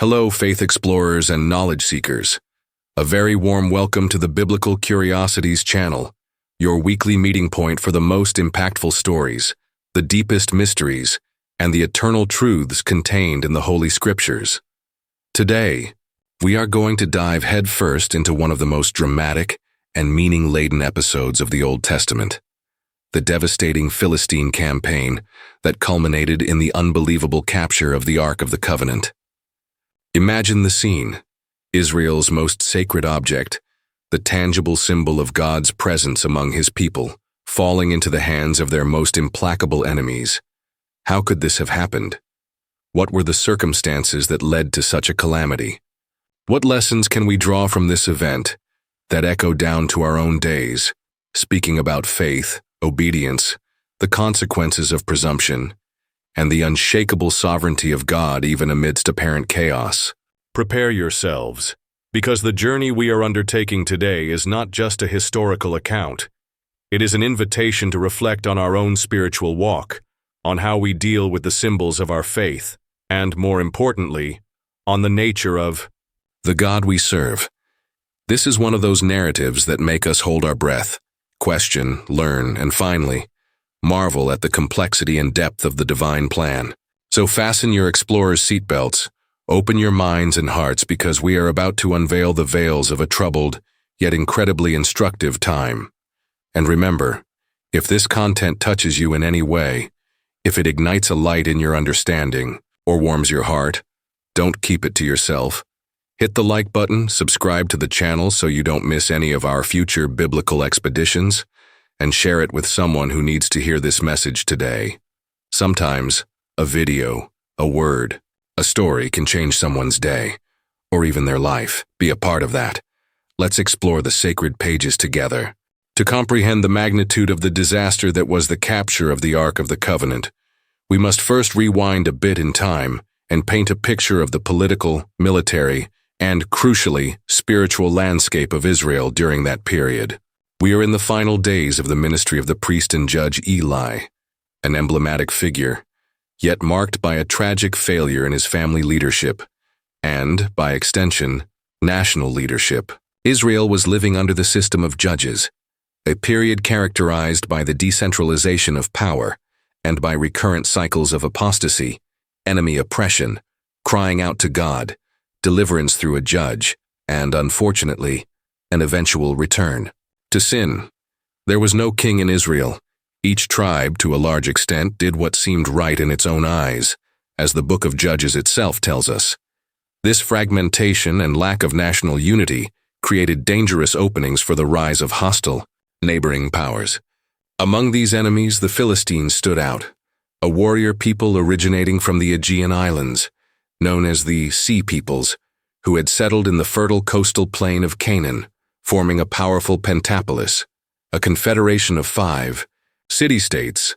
Hello, faith explorers and knowledge seekers. A very warm welcome to the Biblical Curiosities channel, your weekly meeting point for the most impactful stories, the deepest mysteries, and the eternal truths contained in the Holy Scriptures. Today, we are going to dive headfirst into one of the most dramatic and meaning-laden episodes of the Old Testament, the devastating Philistine campaign that culminated in the unbelievable capture of the Ark of the Covenant. Imagine the scene: Israel's most sacred object, the tangible symbol of God's presence among His people, falling into the hands of their most implacable enemies. How could this have happened? What were the circumstances that led to such a calamity? What lessons can we draw from this event that echo down to our own days, speaking about faith, obedience, the consequences of presumption, and the unshakable sovereignty of God even amidst apparent chaos? Prepare yourselves, because the journey we are undertaking today is not just a historical account. It is an invitation to reflect on our own spiritual walk, on how we deal with the symbols of our faith, and, more importantly, on the nature of the God we serve. This is one of those narratives that make us hold our breath, question, learn, and finally, marvel at the complexity and depth of the divine plan. So fasten your explorer's seatbelts, open your minds and hearts, because we are about to unveil the veils of a troubled, yet incredibly instructive time. And remember, if this content touches you in any way, if it ignites a light in your understanding or warms your heart, don't keep it to yourself. Hit the like button, subscribe to the channel so you don't miss any of our future biblical expeditions, and share it with someone who needs to hear this message today. Sometimes, a video, a word, a story can change someone's day, or even their life. Be a part of that. Let's explore the sacred pages together. To comprehend the magnitude of the disaster that was the capture of the Ark of the Covenant, we must first rewind a bit in time and paint a picture of the political, military, and, crucially, spiritual landscape of Israel during that period. We are in the final days of the ministry of the priest and judge Eli, an emblematic figure, yet marked by a tragic failure in his family leadership and, by extension, national leadership. Israel was living under the system of judges, a period characterized by the decentralization of power and by recurrent cycles of apostasy, enemy oppression, crying out to God, deliverance through a judge, and, unfortunately, an eventual return to sin. There was no king in Israel. Each tribe, to a large extent, did what seemed right in its own eyes, as the book of Judges itself tells us. This fragmentation and lack of national unity created dangerous openings for the rise of hostile, neighboring powers. Among these enemies, the Philistines stood out, a warrior people originating from the Aegean Islands, known as the Sea Peoples, who had settled in the fertile coastal plain of Canaan, forming a powerful pentapolis, a confederation of 5 city-states: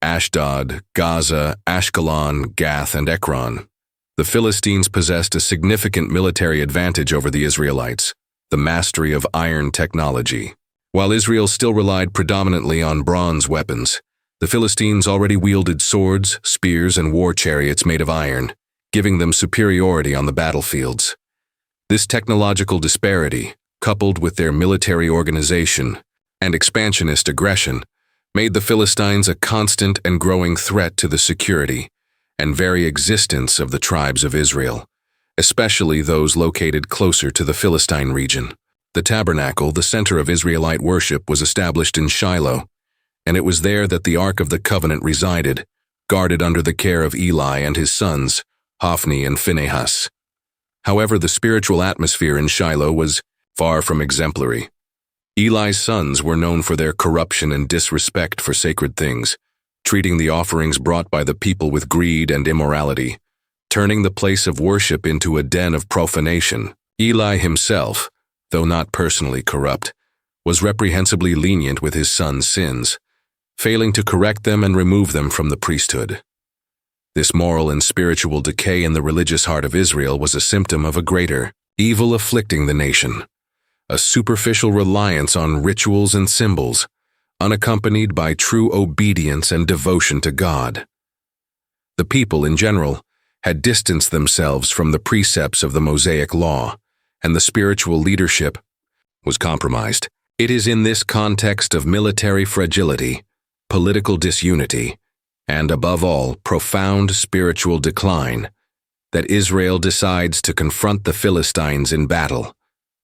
Ashdod, Gaza, Ashkelon, Gath, and Ekron. The Philistines possessed a significant military advantage over the Israelites, the mastery of iron technology. While Israel still relied predominantly on bronze weapons, the Philistines already wielded swords, spears, and war chariots made of iron, giving them superiority on the battlefields. This technological disparity, coupled with their military organization and expansionist aggression, made the Philistines a constant and growing threat to the security and very existence of the tribes of Israel, especially those located closer to the Philistine region. The tabernacle, the center of Israelite worship, was established in Shiloh, and it was there that the Ark of the Covenant resided, guarded under the care of Eli and his sons, Hophni and Phinehas. However, the spiritual atmosphere in Shiloh was far from exemplary. Eli's sons were known for their corruption and disrespect for sacred things, treating the offerings brought by the people with greed and immorality, turning the place of worship into a den of profanation. Eli himself, though not personally corrupt, was reprehensibly lenient with his sons' sins, failing to correct them and remove them from the priesthood. This moral and spiritual decay in the religious heart of Israel was a symptom of a greater evil afflicting the nation, a superficial reliance on rituals and symbols, unaccompanied by true obedience and devotion to God. The people, in general, had distanced themselves from the precepts of the Mosaic Law, and the spiritual leadership was compromised. It is in this context of military fragility, political disunity, and above all, profound spiritual decline, that Israel decides to confront the Philistines in battle,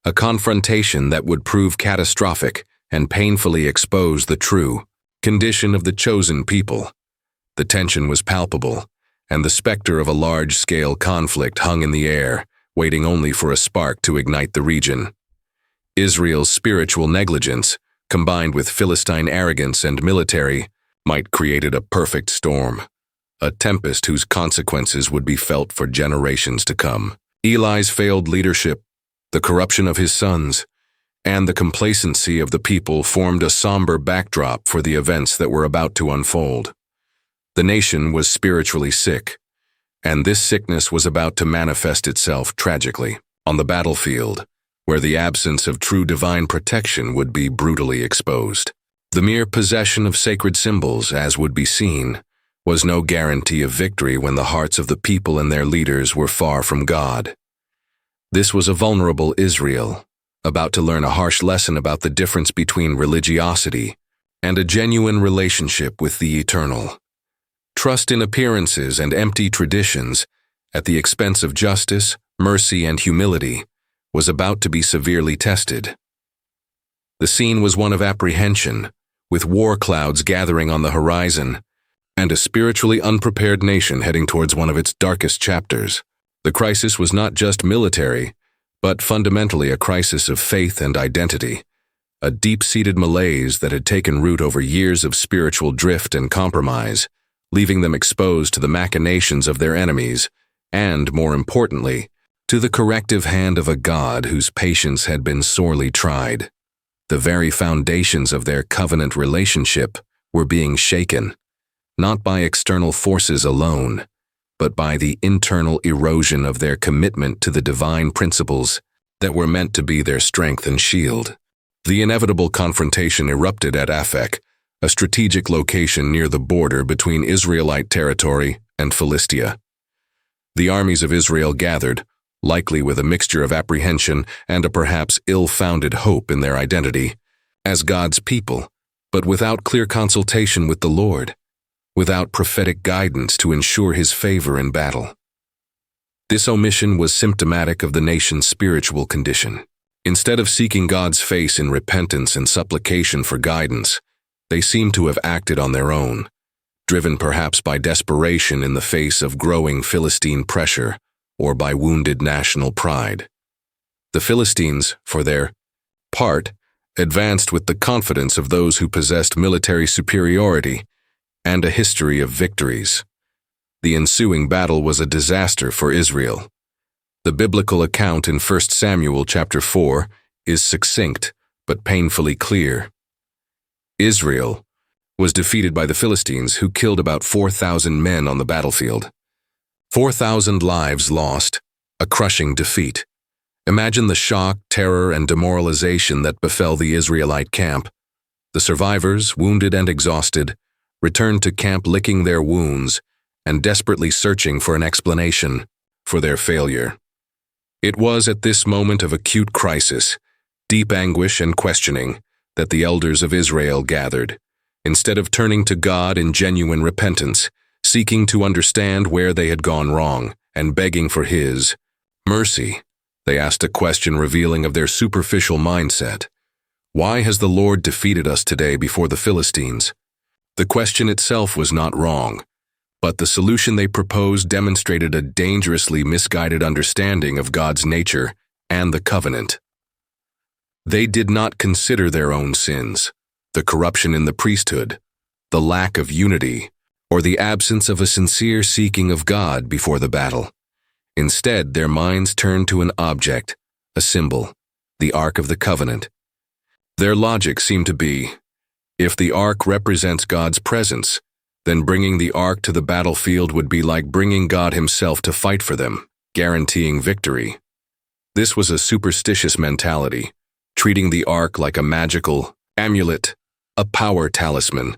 a confrontation that would prove catastrophic and painfully expose the true condition of the chosen people. The tension was palpable, and the specter of a large-scale conflict hung in the air, waiting only for a spark to ignite the region. Israel's spiritual negligence, combined with Philistine arrogance and military, might created a perfect storm, a tempest whose consequences would be felt for generations to come. Eli's failed leadership, the corruption of his sons, and the complacency of the people formed a somber backdrop for the events that were about to unfold. The nation was spiritually sick, and this sickness was about to manifest itself tragically on the battlefield, where the absence of true divine protection would be brutally exposed. The mere possession of sacred symbols, as would be seen, was no guarantee of victory when the hearts of the people and their leaders were far from God. This was a vulnerable Israel, about to learn a harsh lesson about the difference between religiosity and a genuine relationship with the eternal. Trust in appearances and empty traditions, at the expense of justice, mercy, and humility, was about to be severely tested. The scene was one of apprehension, with war clouds gathering on the horizon, and a spiritually unprepared nation heading towards one of its darkest chapters. The crisis was not just military, but fundamentally a crisis of faith and identity, a deep-seated malaise that had taken root over years of spiritual drift and compromise, leaving them exposed to the machinations of their enemies, and, more importantly, to the corrective hand of a God whose patience had been sorely tried. The very foundations of their covenant relationship were being shaken, not by external forces alone, but by the internal erosion of their commitment to the divine principles that were meant to be their strength and shield. The inevitable confrontation erupted at Aphek, a strategic location near the border between Israelite territory and Philistia. The armies of Israel gathered, likely with a mixture of apprehension and a perhaps ill-founded hope in their identity, as God's people, but without clear consultation with the Lord, without prophetic guidance to ensure his favor in battle. This omission was symptomatic of the nation's spiritual condition. Instead of seeking God's face in repentance and supplication for guidance, they seemed to have acted on their own, driven perhaps by desperation in the face of growing Philistine pressure or by wounded national pride. The Philistines, for their part, advanced with the confidence of those who possessed military superiority and a history of victories. The ensuing battle was a disaster for Israel. The biblical account in 1 Samuel chapter 4 is succinct but painfully clear. Israel was defeated by the Philistines, who killed about 4,000 men on the battlefield. 4,000 lives lost, a crushing defeat. Imagine the shock, terror, and demoralization that befell the Israelite camp. The survivors, wounded and exhausted, returned to camp licking their wounds and desperately searching for an explanation for their failure. It was at this moment of acute crisis, deep anguish and questioning, that the elders of Israel gathered. Instead of turning to God in genuine repentance, seeking to understand where they had gone wrong, and begging for his mercy, they asked a question revealing of their superficial mindset. Why has the Lord defeated us today before the Philistines? The question itself was not wrong, but the solution they proposed demonstrated a dangerously misguided understanding of God's nature and the covenant. They did not consider their own sins, the corruption in the priesthood, the lack of unity, or the absence of a sincere seeking of God before the battle. Instead, their minds turned to an object, a symbol, the Ark of the Covenant. Their logic seemed to be, if the Ark represents God's presence, then bringing the Ark to the battlefield would be like bringing God himself to fight for them, guaranteeing victory. This was a superstitious mentality, treating the Ark like a magical amulet, a power talisman,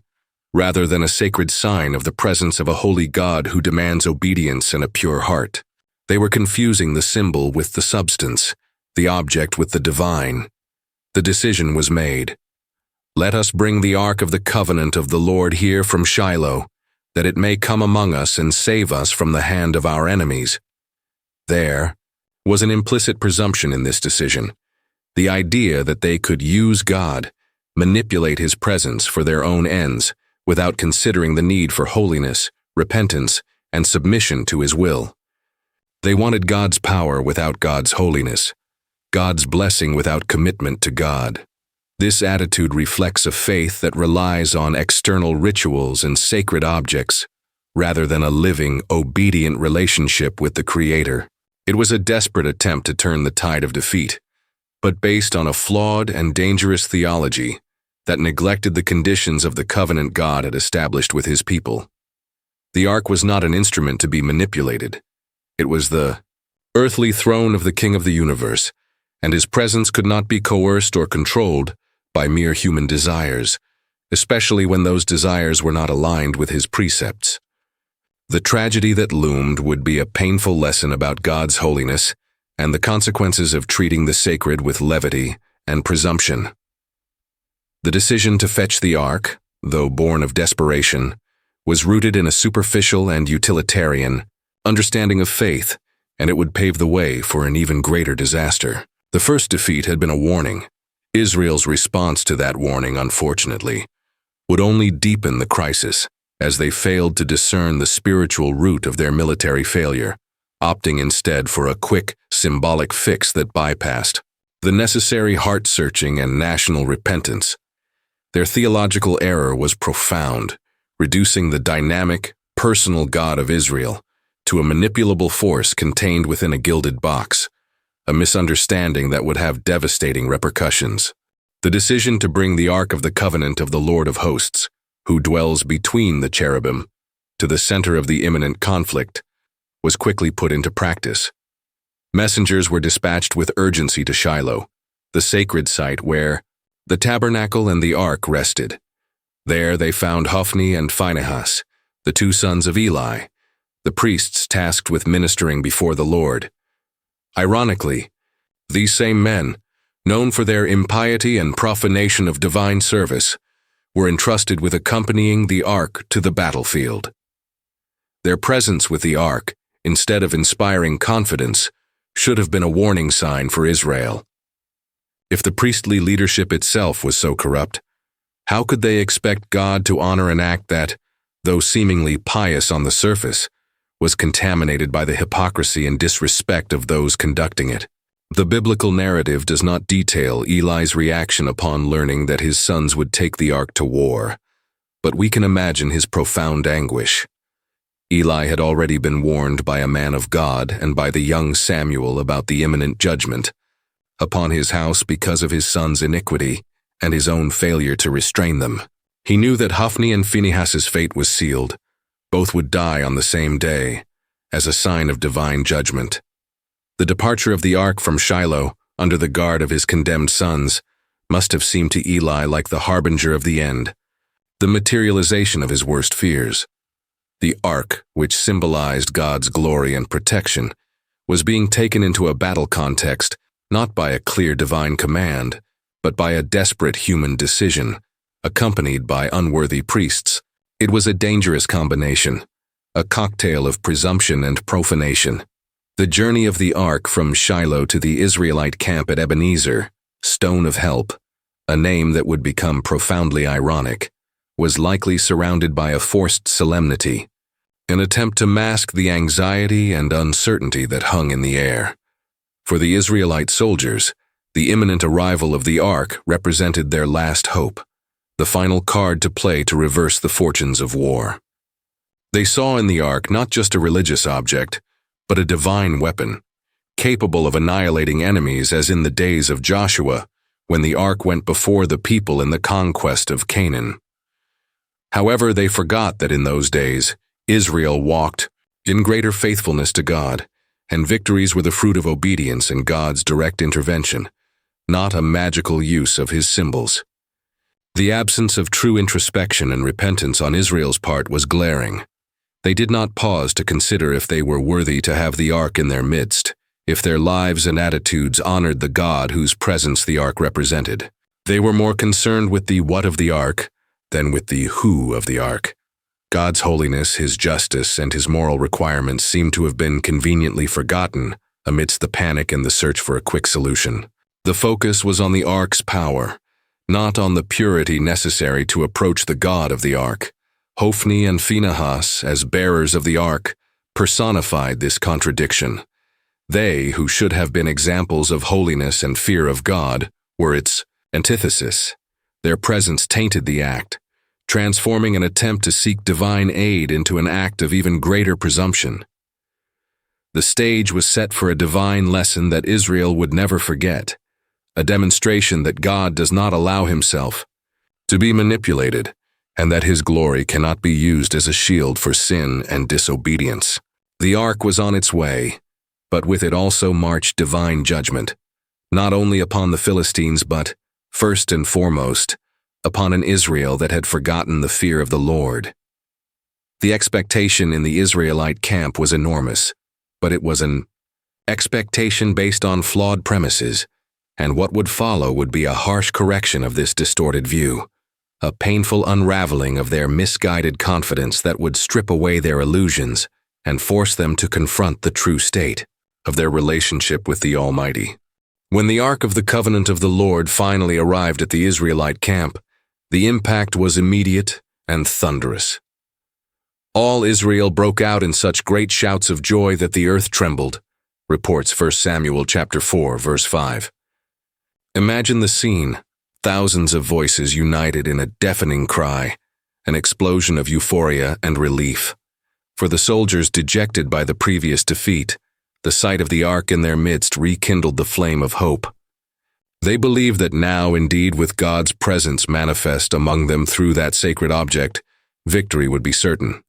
rather than a sacred sign of the presence of a holy God who demands obedience and a pure heart. They were confusing the symbol with the substance, the object with the divine. The decision was made. Let us bring the Ark of the Covenant of the Lord here from Shiloh, that it may come among us and save us from the hand of our enemies. There was an implicit presumption in this decision, the idea that they could use God, manipulate His presence for their own ends, without considering the need for holiness, repentance, and submission to His will. They wanted God's power without God's holiness, God's blessing without commitment to God. This attitude reflects a faith that relies on external rituals and sacred objects, rather than a living, obedient relationship with the Creator. It was a desperate attempt to turn the tide of defeat, but based on a flawed and dangerous theology that neglected the conditions of the covenant God had established with His people. The ark was not an instrument to be manipulated. It was the earthly throne of the King of the universe, and His presence could not be coerced or controlled by mere human desires, especially when those desires were not aligned with His precepts. The tragedy that loomed would be a painful lesson about God's holiness and the consequences of treating the sacred with levity and presumption. The decision to fetch the ark, though born of desperation, was rooted in a superficial and utilitarian understanding of faith, and it would pave the way for an even greater disaster. The first defeat had been a warning. Israel's response to that warning, unfortunately, would only deepen the crisis as they failed to discern the spiritual root of their military failure, opting instead for a quick, symbolic fix that bypassed the necessary heart-searching and national repentance. Their theological error was profound, reducing the dynamic, personal God of Israel to a manipulable force contained within a gilded box, a misunderstanding that would have devastating repercussions. The decision to bring the Ark of the Covenant of the Lord of Hosts, who dwells between the cherubim, to the center of the imminent conflict, was quickly put into practice. Messengers were dispatched with urgency to Shiloh, the sacred site where the tabernacle and the ark rested. There they found Hophni and Phinehas, the two sons of Eli, the priests tasked with ministering before the Lord. Ironically, these same men, known for their impiety and profanation of divine service, were entrusted with accompanying the ark to the battlefield. Their presence with the ark, instead of inspiring confidence, should have been a warning sign for Israel. If the priestly leadership itself was so corrupt, how could they expect God to honor an act that, though seemingly pious on the surface, was contaminated by the hypocrisy and disrespect of those conducting it? The biblical narrative does not detail Eli's reaction upon learning that his sons would take the ark to war, but we can imagine his profound anguish. Eli had already been warned by a man of God and by the young Samuel about the imminent judgment upon his house because of his son's iniquity and his own failure to restrain them. He knew that Hophni and Phinehas' fate was sealed. Both would die on the same day, as a sign of divine judgment. The departure of the ark from Shiloh, under the guard of his condemned sons, must have seemed to Eli like the harbinger of the end, the materialization of his worst fears. The ark, which symbolized God's glory and protection, was being taken into a battle context not by a clear divine command, but by a desperate human decision, accompanied by unworthy priests. It was a dangerous combination, a cocktail of presumption and profanation. The journey of the ark from Shiloh to the Israelite camp at Ebenezer, Stone of Help, a name that would become profoundly ironic, was likely surrounded by a forced solemnity, an attempt to mask the anxiety and uncertainty that hung in the air. For the Israelite soldiers, the imminent arrival of the ark represented their last hope, the final card to play to reverse the fortunes of war. They saw in the ark not just a religious object, but a divine weapon, capable of annihilating enemies as in the days of Joshua, when the ark went before the people in the conquest of Canaan. However, they forgot that in those days, Israel walked in greater faithfulness to God, and victories were the fruit of obedience and God's direct intervention, not a magical use of his symbols. The absence of true introspection and repentance on Israel's part was glaring. They did not pause to consider if they were worthy to have the ark in their midst, if their lives and attitudes honored the God whose presence the ark represented. They were more concerned with the what of the ark than with the who of the ark. God's holiness, his justice, and his moral requirements seemed to have been conveniently forgotten amidst the panic and the search for a quick solution. The focus was on the ark's power, not on the purity necessary to approach the God of the ark. Hophni and Phinehas, as bearers of the ark, personified this contradiction. They, who should have been examples of holiness and fear of God, were its antithesis. Their presence tainted the act, transforming an attempt to seek divine aid into an act of even greater presumption. The stage was set for a divine lesson that Israel would never forget, a demonstration that God does not allow himself to be manipulated, and that his glory cannot be used as a shield for sin and disobedience. The ark was on its way, but with it also marched divine judgment, not only upon the Philistines but, first and foremost, upon an Israel that had forgotten the fear of the Lord. The expectation in the Israelite camp was enormous, but it was an expectation based on flawed premises, and what would follow would be a harsh correction of this distorted view, a painful unraveling of their misguided confidence that would strip away their illusions and force them to confront the true state of their relationship with the Almighty. When the Ark of the Covenant of the Lord finally arrived at the Israelite camp, the impact was immediate and thunderous. All Israel broke out in such great shouts of joy that the earth trembled, reports 1 Samuel chapter 4, verse 5. Imagine the scene, thousands of voices united in a deafening cry, an explosion of euphoria and relief. For the soldiers dejected by the previous defeat, the sight of the ark in their midst rekindled the flame of hope. They believed that now, indeed, with God's presence manifest among them through that sacred object, victory would be certain.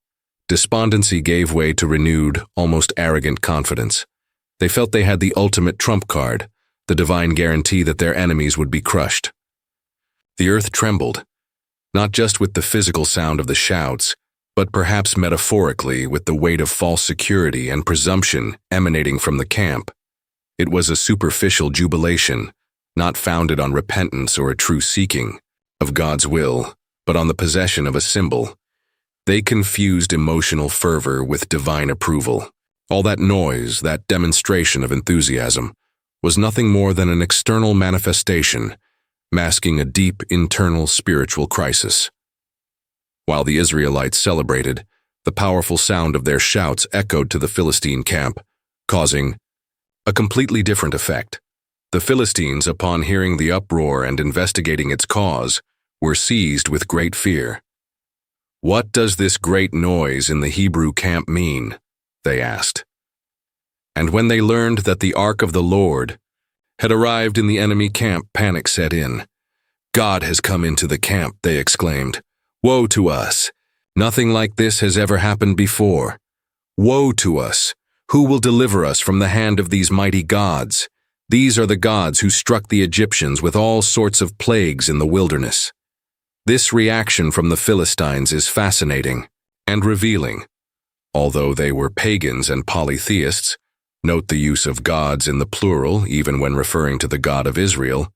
Despondency gave way to renewed, almost arrogant confidence. They felt they had the ultimate trump card, the divine guarantee that their enemies would be crushed. The earth trembled, not just with the physical sound of the shouts, but perhaps metaphorically with the weight of false security and presumption emanating from the camp. It was a superficial jubilation, not founded on repentance or a true seeking of God's will, but on the possession of a symbol. They confused emotional fervor with divine approval. All that noise, that demonstration of enthusiasm, was nothing more than an external manifestation, masking a deep internal spiritual crisis. While the Israelites celebrated, the powerful sound of their shouts echoed to the Philistine camp, causing a completely different effect. The Philistines, upon hearing the uproar and investigating its cause, were seized with great fear. "What does this great noise in the Hebrew camp mean?" they asked. And when they learned that the Ark of the Lord had arrived in the enemy camp, panic set in. "God has come into the camp," they exclaimed. "Woe to us! Nothing like this has ever happened before. Woe to us! Who will deliver us from the hand of these mighty gods? These are the gods who struck the Egyptians with all sorts of plagues in the wilderness." This reaction from the Philistines is fascinating and revealing. Although they were pagans and polytheists, note the use of gods in the plural even when referring to the God of Israel,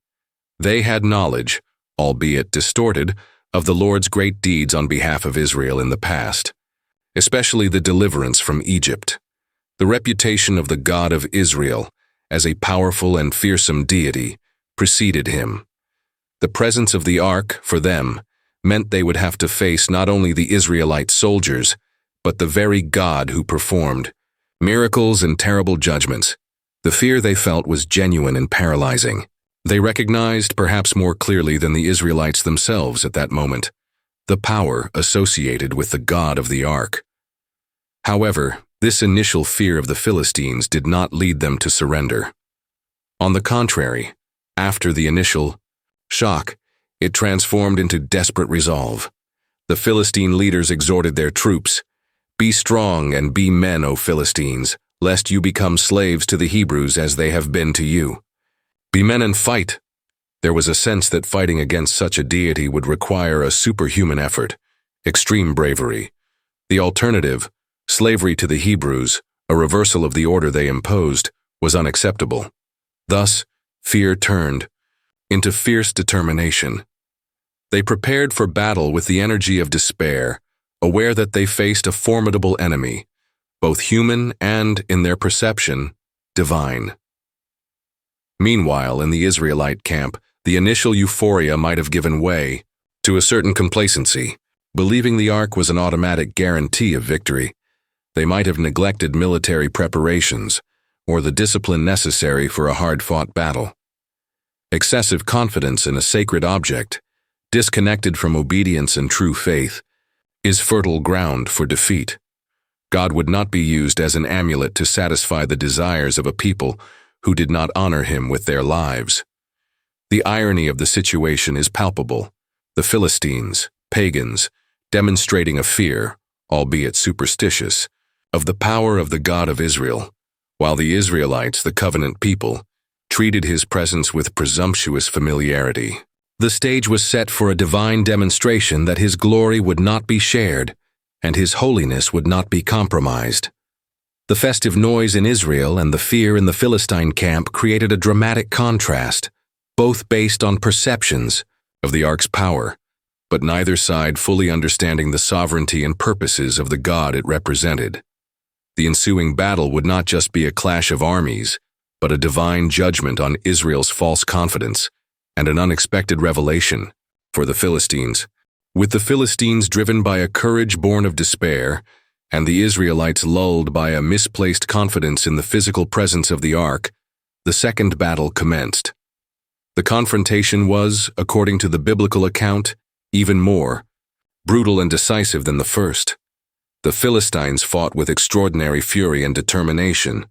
they had knowledge, albeit distorted, of the Lord's great deeds on behalf of Israel in the past, especially the deliverance from Egypt. The reputation of the God of Israel as a powerful and fearsome deity preceded him. The presence of the ark, for them, meant they would have to face not only the Israelite soldiers, but the very God who performed miracles and terrible judgments. The fear they felt was genuine and paralyzing. They recognized, perhaps more clearly than the Israelites themselves at that moment, the power associated with the God of the ark. However, this initial fear of the Philistines did not lead them to surrender. On the contrary, after the initial shock, it transformed into desperate resolve. The Philistine leaders exhorted their troops, "Be strong and be men, O Philistines, lest you become slaves to the Hebrews as they have been to you. Be men and fight. There was a sense that fighting against such a deity would require a superhuman effort, extreme bravery. The alternative, slavery to the Hebrews, a reversal of the order they imposed, was unacceptable. Thus, fear turned into fierce determination. They prepared for battle with the energy of despair, aware that they faced a formidable enemy, both human and, in their perception, divine. Meanwhile, in the Israelite camp, the initial euphoria might have given way to a certain complacency. Believing the ark was an automatic guarantee of victory, they might have neglected military preparations or the discipline necessary for a hard-fought battle. Excessive confidence in a sacred object, disconnected from obedience and true faith, is fertile ground for defeat. God would not be used as an amulet to satisfy the desires of a people who did not honor him with their lives. The irony of the situation is palpable. The Philistines, pagans, demonstrating a fear, albeit superstitious, of the power of the God of Israel, while the Israelites, the covenant people, treated his presence with presumptuous familiarity. The stage was set for a divine demonstration that his glory would not be shared, and his holiness would not be compromised. The festive noise in Israel and the fear in the Philistine camp created a dramatic contrast, both based on perceptions of the ark's power, but neither side fully understanding the sovereignty and purposes of the God it represented. The ensuing battle would not just be a clash of armies, but a divine judgment on Israel's false confidence and an unexpected revelation for the Philistines. With the Philistines driven by a courage born of despair, and the Israelites lulled by a misplaced confidence in the physical presence of the ark, the second battle commenced. The confrontation was, according to the biblical account, even more brutal and decisive than the first. The Philistines fought with extraordinary fury and determination,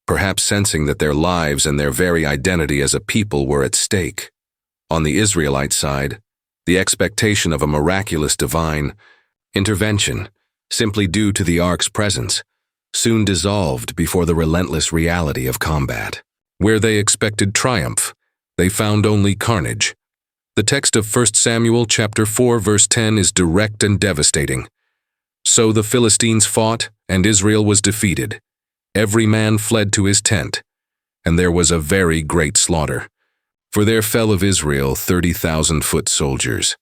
perhaps sensing that their lives and their very identity as a people were at stake. On the Israelite side, the expectation of a miraculous divine intervention, simply due to the ark's presence, soon dissolved before the relentless reality of combat. Where they expected triumph, they found only carnage. The text of 1 Samuel chapter 4 verse 10 is direct and devastating. So the Philistines fought, and Israel was defeated. Every man fled to his tent, and there was a very great slaughter. For there fell of Israel 30,000 foot soldiers,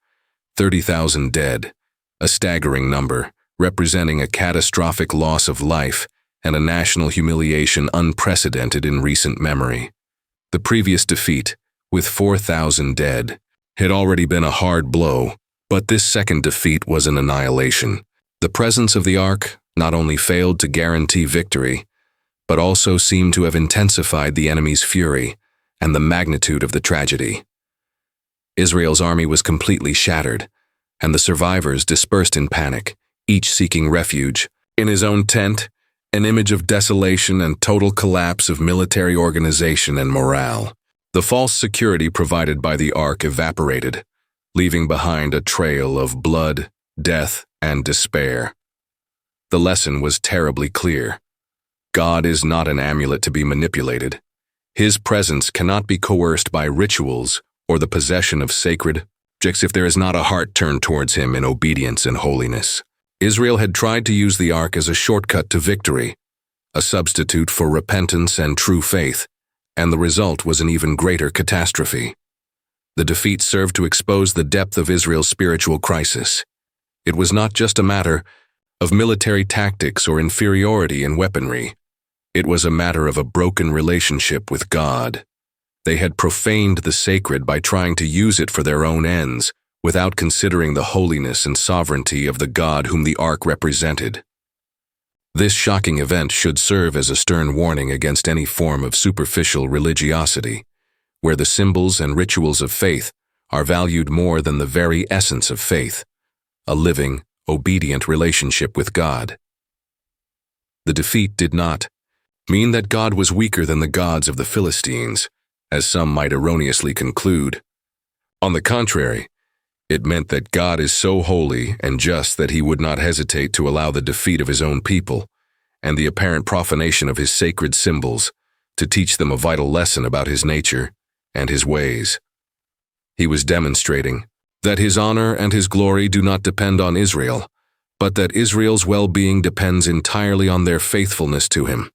30,000 dead, a staggering number, representing a catastrophic loss of life and a national humiliation unprecedented in recent memory. The previous defeat, with 4,000 dead, had already been a hard blow, but this second defeat was an annihilation. The presence of the ark not only failed to guarantee victory, but also seemed to have intensified the enemy's fury and the magnitude of the tragedy. Israel's army was completely shattered, and the survivors dispersed in panic, each seeking refuge in his own tent, an image of desolation and total collapse of military organization and morale. The false security provided by the ark evaporated, leaving behind a trail of blood, death, and despair. The lesson was terribly clear. God is not an amulet to be manipulated. His presence cannot be coerced by rituals or the possession of sacred objects if there is not a heart turned towards him in obedience and holiness. Israel had tried to use the ark as a shortcut to victory, a substitute for repentance and true faith, and the result was an even greater catastrophe. The defeat served to expose the depth of Israel's spiritual crisis. It was not just a matter of military tactics or inferiority in weaponry. It was a matter of a broken relationship with God. They had profaned the sacred by trying to use it for their own ends, without considering the holiness and sovereignty of the God whom the ark represented. This shocking event should serve as a stern warning against any form of superficial religiosity, where the symbols and rituals of faith are valued more than the very essence of faith, a living, obedient relationship with God. The defeat did not mean that God was weaker than the gods of the Philistines, as some might erroneously conclude. On the contrary, it meant that God is so holy and just that he would not hesitate to allow the defeat of his own people and the apparent profanation of his sacred symbols to teach them a vital lesson about his nature and his ways. He was demonstrating that his honor and his glory do not depend on Israel, but that Israel's well-being depends entirely on their faithfulness to him.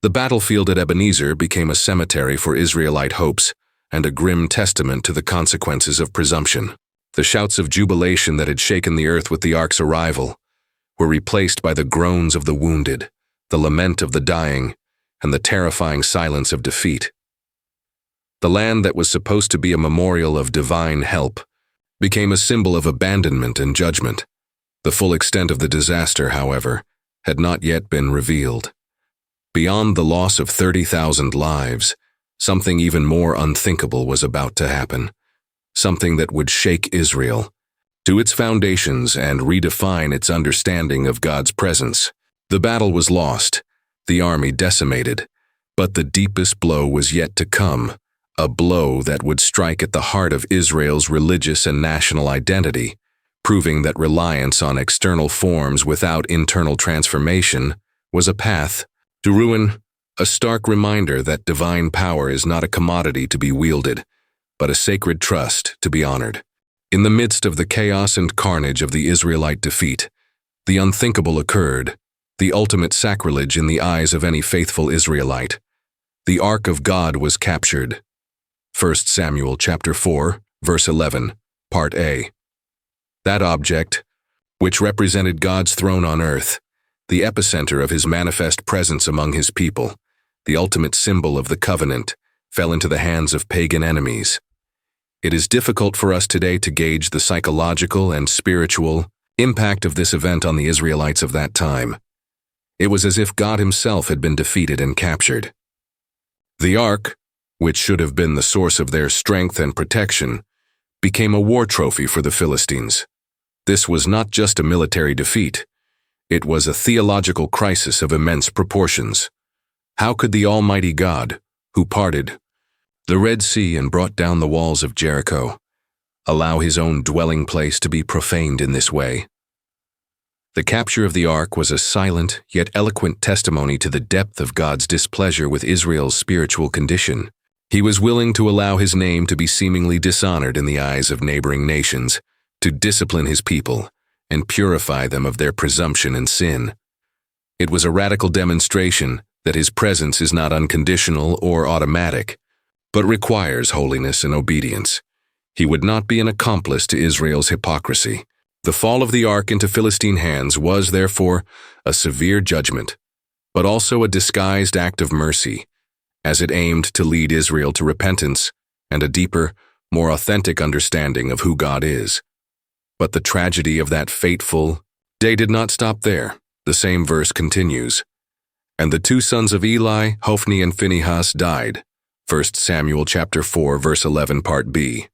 The battlefield at Ebenezer became a cemetery for Israelite hopes and a grim testament to the consequences of presumption. The shouts of jubilation that had shaken the earth with the ark's arrival were replaced by the groans of the wounded, the lament of the dying, and the terrifying silence of defeat. The land that was supposed to be a memorial of divine help became a symbol of abandonment and judgment. The full extent of the disaster, however, had not yet been revealed. Beyond the loss of 30,000 lives, something even more unthinkable was about to happen, something that would shake Israel to its foundations and redefine its understanding of God's presence. The battle was lost, the army decimated, but the deepest blow was yet to come, a blow that would strike at the heart of Israel's religious and national identity, proving that reliance on external forms without internal transformation was a path to ruin, a stark reminder that divine power is not a commodity to be wielded, but a sacred trust to be honored. In the midst of the chaos and carnage of the Israelite defeat, the unthinkable occurred, the ultimate sacrilege in the eyes of any faithful Israelite. The Ark of God was captured. 1 Samuel chapter 4, verse 11, part A. That object, which represented God's throne on earth, the epicenter of his manifest presence among his people, the ultimate symbol of the covenant, fell into the hands of pagan enemies. It is difficult for us today to gauge the psychological and spiritual impact of this event on the Israelites of that time. It was as if God himself had been defeated and captured. The ark, which should have been the source of their strength and protection, became a war trophy for the Philistines. This was not just a military defeat. It was a theological crisis of immense proportions. How could the Almighty God, who parted the Red Sea and brought down the walls of Jericho, allow his own dwelling place to be profaned in this way? The capture of the ark was a silent yet eloquent testimony to the depth of God's displeasure with Israel's spiritual condition. He was willing to allow his name to be seemingly dishonored in the eyes of neighboring nations, to discipline his people and purify them of their presumption and sin. It was a radical demonstration that his presence is not unconditional or automatic, but requires holiness and obedience. He would not be an accomplice to Israel's hypocrisy. The fall of the ark into Philistine hands was, therefore, a severe judgment, but also a disguised act of mercy, as it aimed to lead Israel to repentance and a deeper, more authentic understanding of who God is. But the tragedy of that fateful day did not stop there. The same verse continues. And the two sons of Eli, Hophni and Phinehas, died. 1 Samuel chapter 4, verse 11, part B.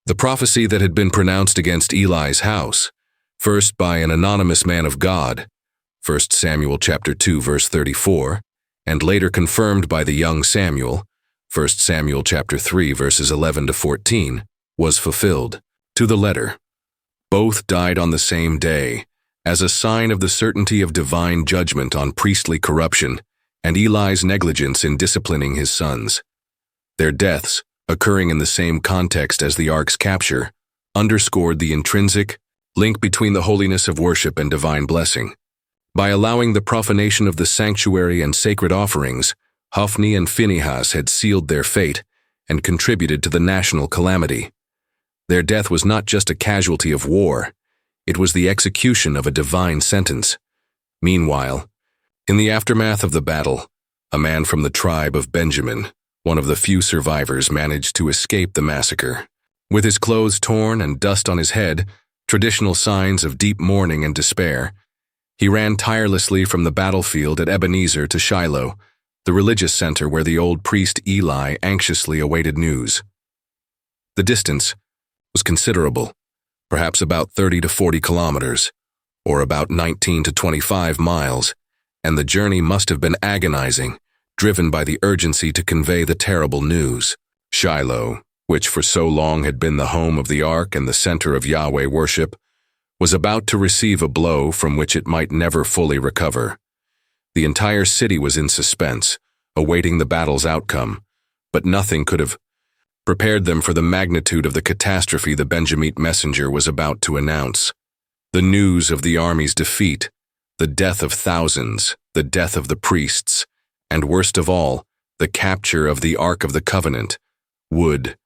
The prophecy that had been pronounced against Eli's house, first by an anonymous man of God, 1 Samuel chapter 2, verse 34, and later confirmed by the young Samuel, 1 Samuel chapter 3, verses 11 to 14, was fulfilled to the letter. Both died on the same day, as a sign of the certainty of divine judgment on priestly corruption and Eli's negligence in disciplining his sons. Their deaths, occurring in the same context as the ark's capture, underscored the intrinsic link between the holiness of worship and divine blessing. By allowing the profanation of the sanctuary and sacred offerings, Hophni and Phinehas had sealed their fate and contributed to the national calamity. Their death was not just a casualty of war, it was the execution of a divine sentence. Meanwhile, in the aftermath of the battle, a man from the tribe of Benjamin, one of the few survivors, managed to escape the massacre. With his clothes torn and dust on his head, traditional signs of deep mourning and despair, he ran tirelessly from the battlefield at Ebenezer to Shiloh, the religious center where the old priest Eli anxiously awaited news. The distance was considerable, perhaps about 30 to 40 kilometers, or about 19 to 25 miles, and the journey must have been agonizing, driven by the urgency to convey the terrible news. Shiloh, which for so long had been the home of the ark and the center of Yahweh worship, was about to receive a blow from which it might never fully recover. The entire city was in suspense, awaiting the battle's outcome, but nothing could have prepared them for the magnitude of the catastrophe the Benjamite messenger was about to announce. The news of the army's defeat, the death of thousands, the death of the priests, and worst of all, the capture of the Ark of the Covenant, would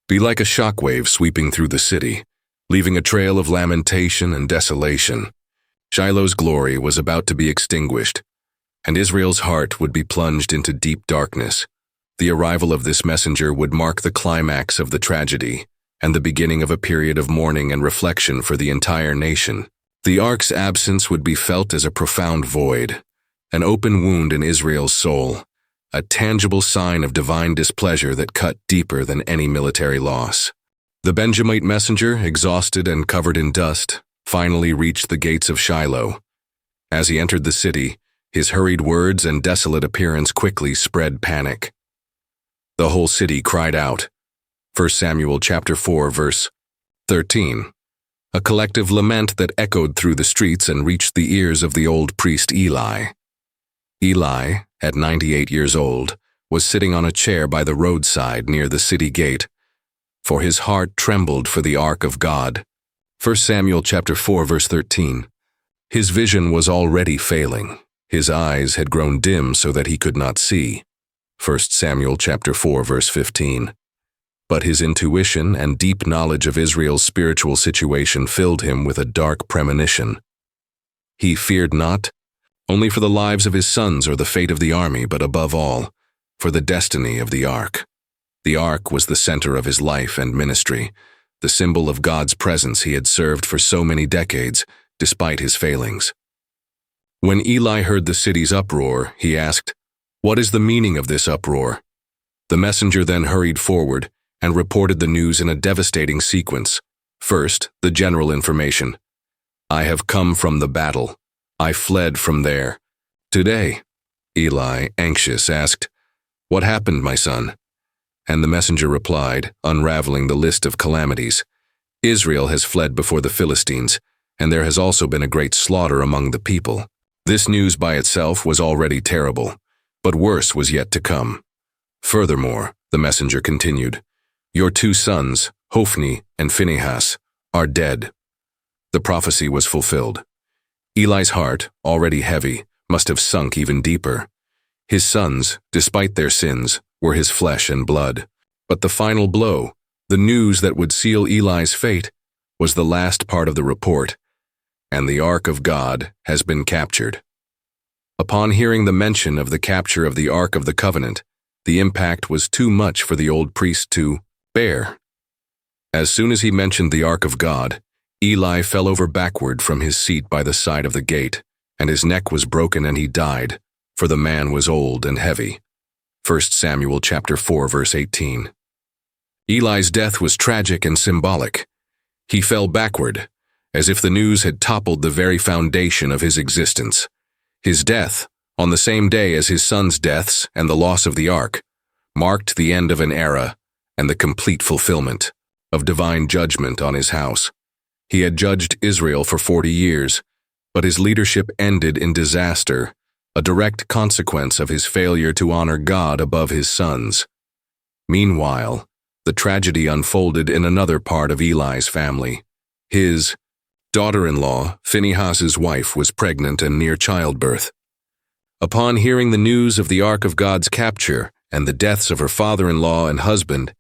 be like a shockwave sweeping through the city, leaving a trail of lamentation and desolation. Shiloh's glory was about to be extinguished, and Israel's heart would be plunged into deep darkness. The arrival of this messenger would mark the climax of the tragedy and the beginning of a period of mourning and reflection for the entire nation. The ark's absence would be felt as a profound void, an open wound in Israel's soul, a tangible sign of divine displeasure that cut deeper than any military loss. The Benjamite messenger, exhausted and covered in dust, finally reached the gates of Shiloh. As he entered the city, his hurried words and desolate appearance quickly spread panic. The whole city cried out. 1 Samuel chapter 4, verse 13. A collective lament that echoed through the streets and reached the ears of the old priest Eli. Eli, at 98 years old, was sitting on a chair by the roadside near the city gate, for his heart trembled for the ark of God. 1 Samuel chapter 4, verse 13. His vision was already failing. His eyes had grown dim so that he could not see. 1 Samuel chapter 4, verse 15. But his intuition and deep knowledge of Israel's spiritual situation filled him with a dark premonition. He feared not only for the lives of his sons or the fate of the army, but above all, for the destiny of the ark. The ark was the center of his life and ministry, the symbol of God's presence he had served for so many decades, despite his failings. When Eli heard the city's uproar, he asked, "What is the meaning of this uproar?" The messenger then hurried forward and reported the news in a devastating sequence. First, the general information. "I have come from the battle. I fled from there. Today." Eli, anxious, asked, "What happened, my son?" And the messenger replied, unraveling the list of calamities. "Israel has fled before the Philistines, and there has also been a great slaughter among the people." This news by itself was already terrible, but worse was yet to come. Furthermore, the messenger continued, "Your 2 sons, Hophni and Phinehas, are dead." The prophecy was fulfilled. Eli's heart, already heavy, must have sunk even deeper. His sons, despite their sins, were his flesh and blood. But the final blow, the news that would seal Eli's fate, was the last part of the report, and the Ark of God has been captured. Upon hearing the mention of the capture of the Ark of the Covenant, the impact was too much for the old priest to bear. As soon as he mentioned the Ark of God, Eli fell over backward from his seat by the side of the gate, and his neck was broken and he died, for the man was old and heavy. 1 Samuel chapter 4, verse 18. Eli's death was tragic and symbolic. He fell backward, as if the news had toppled the very foundation of his existence. His death, on the same day as his sons' deaths and the loss of the ark, marked the end of an era and the complete fulfillment of divine judgment on his house. He had judged Israel for 40 years, but his leadership ended in disaster, a direct consequence of his failure to honor God above his sons. Meanwhile, the tragedy unfolded in another part of Eli's family. His daughter-in-law, Phinehas's wife, was pregnant and near childbirth. Upon hearing the news of the Ark of God's capture and the deaths of her father-in-law and husband,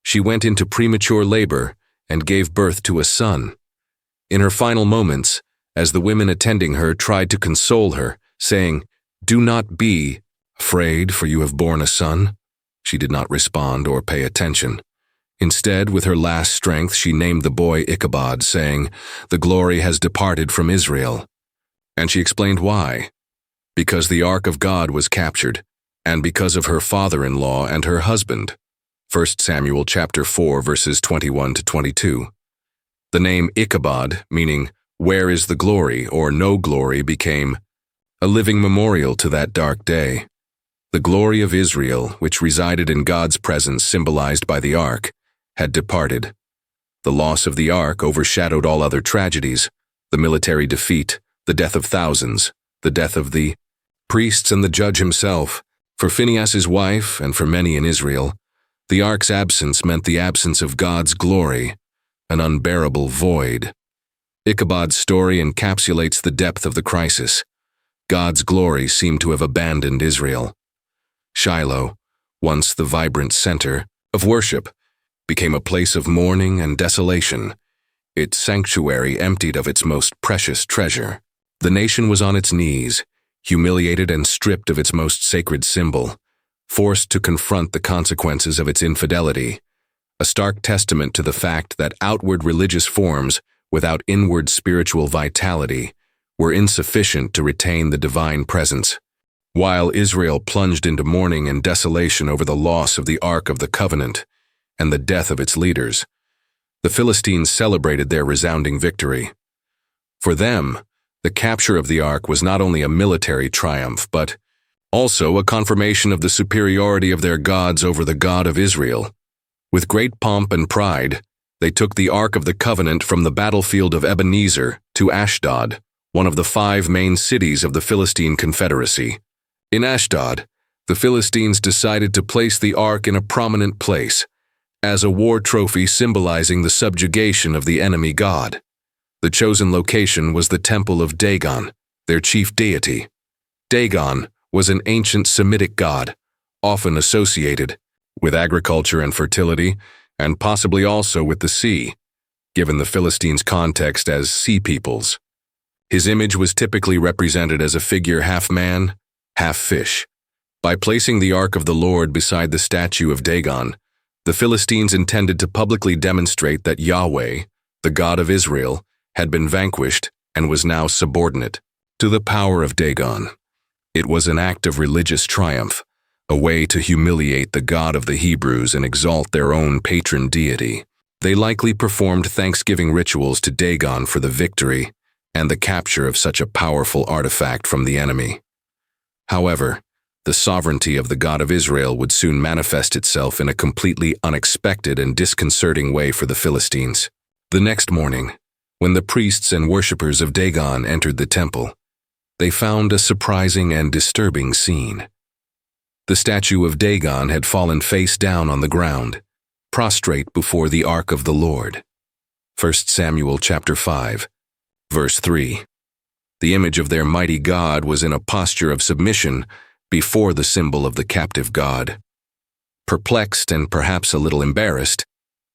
she went into premature labor and gave birth to a son. In her final moments, as the women attending her tried to console her, saying, "Do not be afraid, for you have borne a son," she did not respond or pay attention. Instead, with her last strength, she named the boy Ichabod, saying, "The glory has departed from Israel." And she explained why. Because the Ark of God was captured, and because of her father-in-law and her husband. 1 Samuel chapter 4, verses 21 to 22. The name Ichabod, meaning "where is the glory" or "no glory," became a living memorial to that dark day. The glory of Israel, which resided in God's presence symbolized by the ark, had departed. The loss of the ark overshadowed all other tragedies, the military defeat, the death of thousands, the death of the priests and the judge himself. For Phinehas's wife and for many in Israel, The ark's absence meant the absence of God's glory, an unbearable void. Ichabod's story encapsulates the depth of the crisis. God's glory seemed to have abandoned Israel. Shiloh, once the vibrant center of worship, became a place of mourning and desolation, its sanctuary emptied of its most precious treasure. The nation was on its knees, humiliated and stripped of its most sacred symbol, forced to confront the consequences of its infidelity, a stark testament to the fact that outward religious forms without inward spiritual vitality were insufficient to retain the divine presence. While Israel plunged into mourning and desolation over the loss of the Ark of the Covenant and the death of its leaders, the Philistines celebrated their resounding victory. For them, the capture of the Ark was not only a military triumph, but also a confirmation of the superiority of their gods over the God of Israel. With great pomp and pride, they took the Ark of the Covenant from the battlefield of Ebenezer to Ashdod, one of the 5 main cities of the Philistine Confederacy. In Ashdod, the Philistines decided to place the Ark in a prominent place, as a war trophy symbolizing the subjugation of the enemy god. The chosen location was the temple of Dagon, their chief deity. Dagon was an ancient Semitic god, often associated with agriculture and fertility, and possibly also with the sea, given the Philistines' context as sea peoples. His image was typically represented as a figure half man, half fish. By placing the Ark of the Lord beside the statue of Dagon, the Philistines intended to publicly demonstrate that Yahweh, the God of Israel, had been vanquished and was now subordinate to the power of Dagon. It was an act of religious triumph, a way to humiliate the God of the Hebrews and exalt their own patron deity. They likely performed thanksgiving rituals to Dagon for the victory and the capture of such a powerful artifact from the enemy. However, the sovereignty of the God of Israel would soon manifest itself in a completely unexpected and disconcerting way for the Philistines. The next morning, when the priests and worshippers of Dagon entered the temple, they found a surprising and disturbing scene. The statue of Dagon had fallen face down on the ground, prostrate before the Ark of the Lord. 1 Samuel chapter 5, verse 3. The image of their mighty God was in a posture of submission before the symbol of the captive god. Perplexed and perhaps a little embarrassed,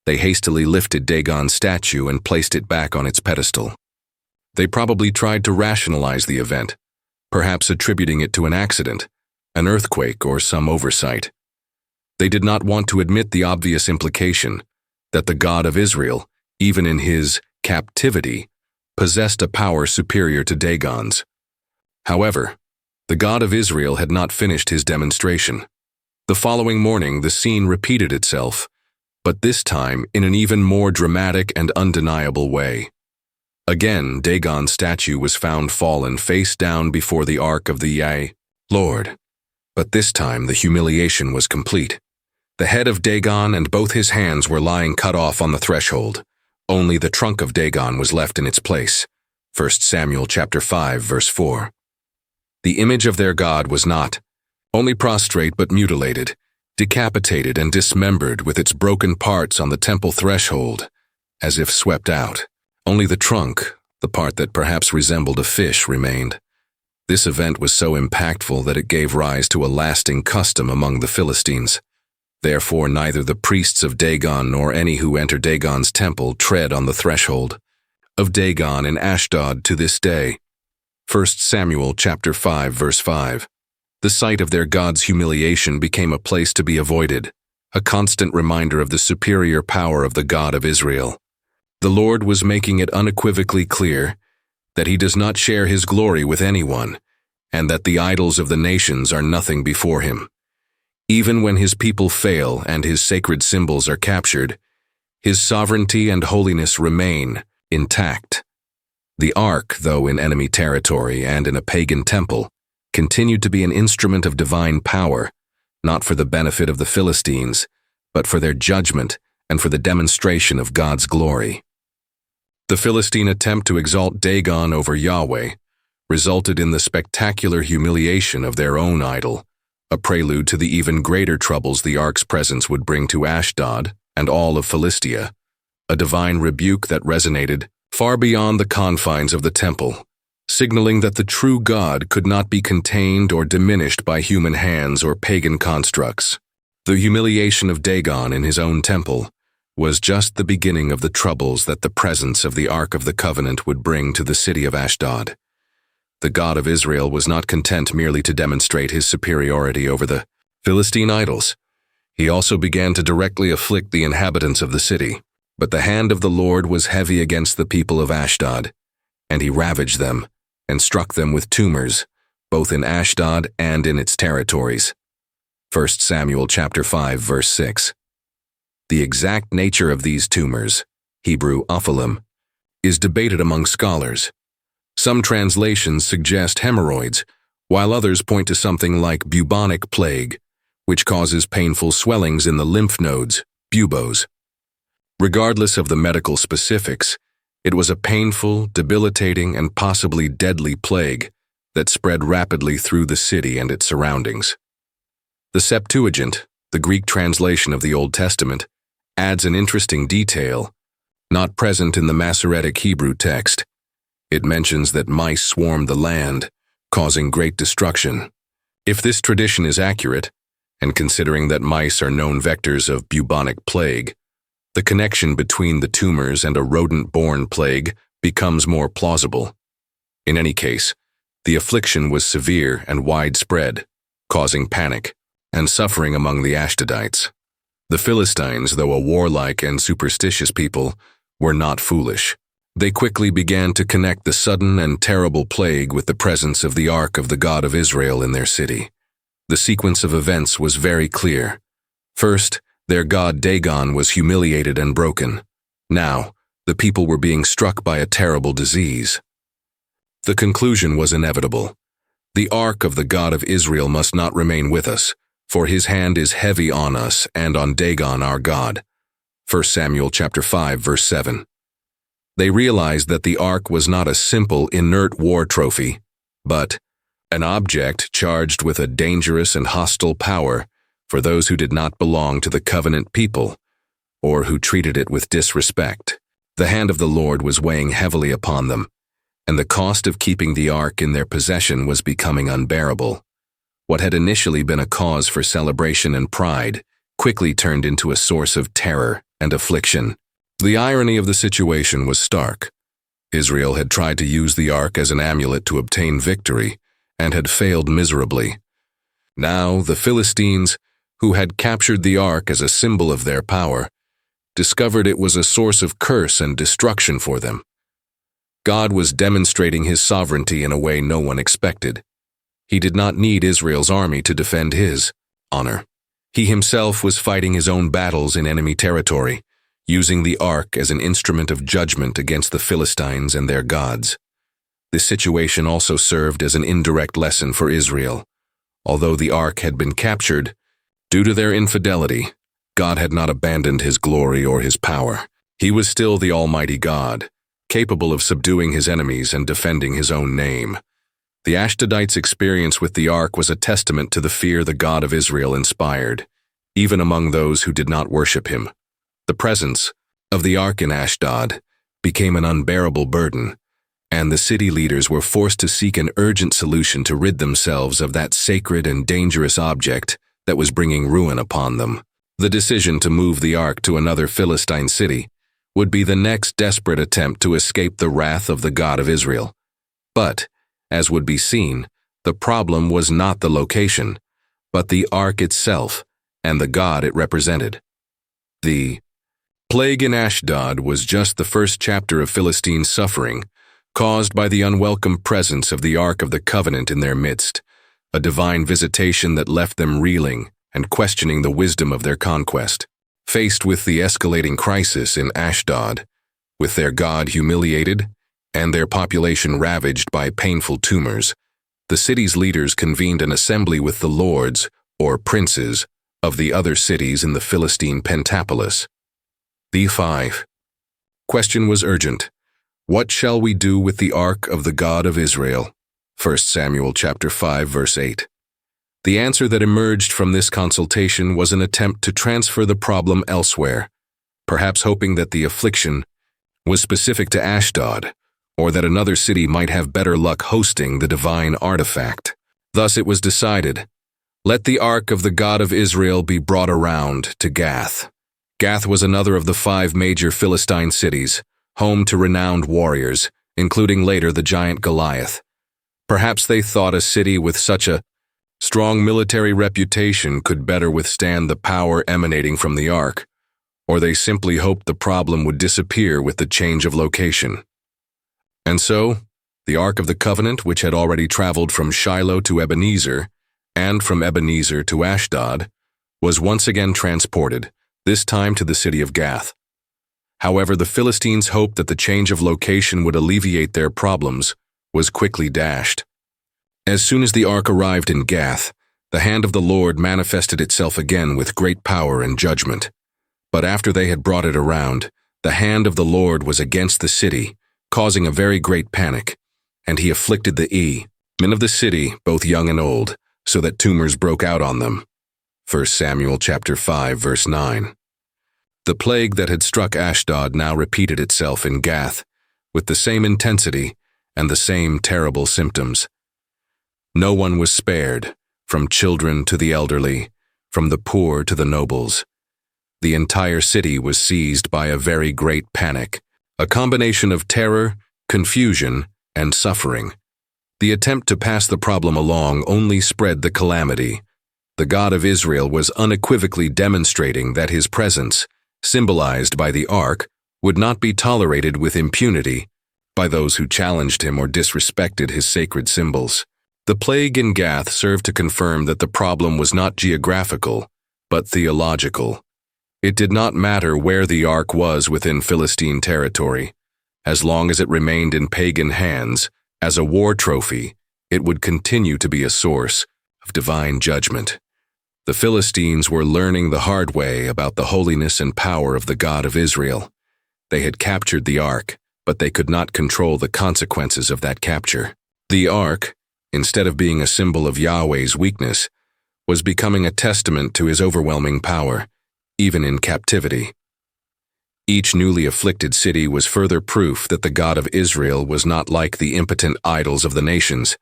they hastily lifted Dagon's statue and placed it back on its pedestal. They probably tried to rationalize the event, perhaps attributing it to an accident, an earthquake, or some oversight. They did not want to admit the obvious implication that the God of Israel, even in his captivity, possessed a power superior to Dagon's. However, the God of Israel had not finished his demonstration. The following morning, the scene repeated itself, but this time in an even more dramatic and undeniable way. Again, Dagon's statue was found fallen face down before the Ark of the Lord. But this time the humiliation was complete. The head of Dagon and both his hands were lying cut off on the threshold. Only the trunk of Dagon was left in its place. 1 Samuel chapter 5, verse 4. The image of their God was not only prostrate but mutilated, decapitated and dismembered with its broken parts on the temple threshold, as if swept out. Only the trunk, the part that perhaps resembled a fish, remained. This event was so impactful that it gave rise to a lasting custom among the Philistines. Therefore, neither the priests of Dagon nor any who enter Dagon's temple tread on the threshold of Dagon in Ashdod to this day. 1 Samuel chapter 5, verse 5. The sight of their God's humiliation became a place to be avoided, a constant reminder of the superior power of the God of Israel. The Lord was making it unequivocally clear that he does not share his glory with anyone, and that the idols of the nations are nothing before him. Even when his people fail and his sacred symbols are captured, his sovereignty and holiness remain intact. The ark, though in enemy territory and in a pagan temple, continued to be an instrument of divine power, not for the benefit of the Philistines, but for their judgment and for the demonstration of God's glory. The Philistine attempt to exalt Dagon over Yahweh resulted in the spectacular humiliation of their own idol, a prelude to the even greater troubles the ark's presence would bring to Ashdod and all of Philistia, a divine rebuke that resonated far beyond the confines of the temple, signaling that the true God could not be contained or diminished by human hands or pagan constructs. The humiliation of Dagon in his own temple was just the beginning of the troubles that the presence of the Ark of the Covenant would bring to the city of Ashdod. The God of Israel was not content merely to demonstrate his superiority over the Philistine idols. He also began to directly afflict the inhabitants of the city. But the hand of the Lord was heavy against the people of Ashdod, and he ravaged them and struck them with tumors, both in Ashdod and in its territories. 1 Samuel chapter 5, verse 6. The exact nature of these tumors, Hebrew ophalim, is debated among scholars. Some translations suggest hemorrhoids, while others point to something like bubonic plague, which causes painful swellings in the lymph nodes, buboes. Regardless of the medical specifics, it was a painful, debilitating, and possibly deadly plague that spread rapidly through the city and its surroundings. The Septuagint, the Greek translation of the Old Testament, adds an interesting detail, not present in the Masoretic Hebrew text. It mentions that mice swarmed the land, causing great destruction. If this tradition is accurate, and considering that mice are known vectors of bubonic plague, the connection between the tumors and a rodent-borne plague becomes more plausible. In any case, the affliction was severe and widespread, causing panic and suffering among the Ashdodites. The Philistines, though a warlike and superstitious people, were not foolish. They quickly began to connect the sudden and terrible plague with the presence of the Ark of the God of Israel in their city. The sequence of events was very clear. First, their god Dagon was humiliated and broken. Now, the people were being struck by a terrible disease. The conclusion was inevitable. The Ark of the God of Israel must not remain with us, for his hand is heavy on us and on Dagon our God. 1 Samuel chapter 5, verse 7. They realized that the Ark was not a simple, inert war trophy, but an object charged with a dangerous and hostile power for those who did not belong to the covenant people, or who treated it with disrespect. The hand of the Lord was weighing heavily upon them, and the cost of keeping the Ark in their possession was becoming unbearable. What had initially been a cause for celebration and pride quickly turned into a source of terror and affliction. The irony of the situation was stark. Israel had tried to use the Ark as an amulet to obtain victory, and had failed miserably. Now the Philistines, who had captured the Ark as a symbol of their power, discovered it was a source of curse and destruction for them. God was demonstrating his sovereignty in a way no one expected. He did not need Israel's army to defend his honor. He himself was fighting his own battles in enemy territory, using the Ark as an instrument of judgment against the Philistines and their gods. This situation also served as an indirect lesson for Israel. Although the Ark had been captured, due to their infidelity, God had not abandoned his glory or his power. He was still the Almighty God, capable of subduing his enemies and defending his own name. The Ashdodites' experience with the Ark was a testament to the fear the God of Israel inspired, even among those who did not worship him. The presence of the Ark in Ashdod became an unbearable burden, and the city leaders were forced to seek an urgent solution to rid themselves of that sacred and dangerous object that was bringing ruin upon them. The decision to move the Ark to another Philistine city would be the next desperate attempt to escape the wrath of the God of Israel. But, as would be seen, the problem was not the location, but the Ark itself and the God it represented. The plague in Ashdod was just the first chapter of Philistine suffering, caused by the unwelcome presence of the Ark of the Covenant in their midst, a divine visitation that left them reeling and questioning the wisdom of their conquest. Faced with the escalating crisis in Ashdod, with their God humiliated and their population ravaged by painful tumors, the city's leaders convened an assembly with the lords, or princes, of the other cities in the Philistine pentapolis. The 5. Question was urgent. What shall we do with the Ark of the God of Israel? 1 Samuel chapter 5, verse 8. The answer that emerged from this consultation was an attempt to transfer the problem elsewhere, perhaps hoping that the affliction was specific to Ashdod, or that another city might have better luck hosting the divine artifact. Thus it was decided, let the ark of the God of Israel be brought around to Gath. Gath was another of the 5 major Philistine cities, home to renowned warriors, including later the giant Goliath. Perhaps they thought a city with such a strong military reputation could better withstand the power emanating from the ark, or they simply hoped the problem would disappear with the change of location. And so, the Ark of the Covenant, which had already traveled from Shiloh to Ebenezer, and from Ebenezer to Ashdod, was once again transported, this time to the city of Gath. However, the Philistines' hope that the change of location would alleviate their problems was quickly dashed. As soon as the ark arrived in Gath, the hand of the Lord manifested itself again with great power and judgment. But after they had brought it around, the hand of the Lord was against the city, causing a very great panic, and he afflicted the men of the city, both young and old, so that tumors broke out on them. 1 Samuel chapter 5, verse 9. The plague that had struck Ashdod now repeated itself in Gath, with the same intensity and the same terrible symptoms. No one was spared, from children to the elderly, from the poor to the nobles. The entire city was seized by a very great panic, a combination of terror, confusion, and suffering. The attempt to pass the problem along only spread the calamity. The God of Israel was unequivocally demonstrating that his presence, symbolized by the ark, would not be tolerated with impunity by those who challenged him or disrespected his sacred symbols. The plague in Gath served to confirm that the problem was not geographical, but theological. It did not matter where the ark was within Philistine territory. As long as it remained in pagan hands, as a war trophy, it would continue to be a source of divine judgment. The Philistines were learning the hard way about the holiness and power of the God of Israel. They had captured the ark, but they could not control the consequences of that capture. The ark, instead of being a symbol of Yahweh's weakness, was becoming a testament to his overwhelming power, even in captivity. Each newly afflicted city was further proof that the God of Israel was not like the impotent idols of the nations,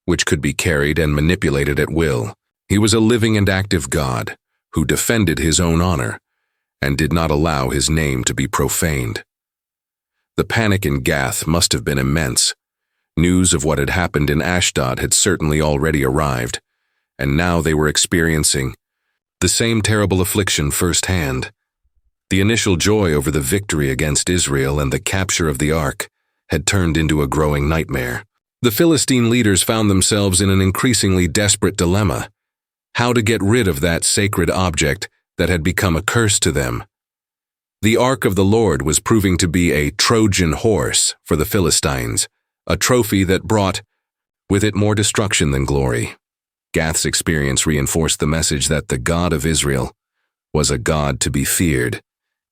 which could be carried and manipulated at will. He was a living and active God who defended his own honor and did not allow his name to be profaned. The panic in Gath must have been immense. News of what had happened in Ashdod had certainly already arrived, and now they were experiencing the same terrible affliction firsthand. The initial joy over the victory against Israel and the capture of the ark had turned into a growing nightmare. The Philistine leaders found themselves in an increasingly desperate dilemma: how to get rid of that sacred object that had become a curse to them. The ark of the Lord was proving to be a Trojan horse for the Philistines, a trophy that brought with it more destruction than glory. Gath's experience reinforced the message that the God of Israel was a God to be feared,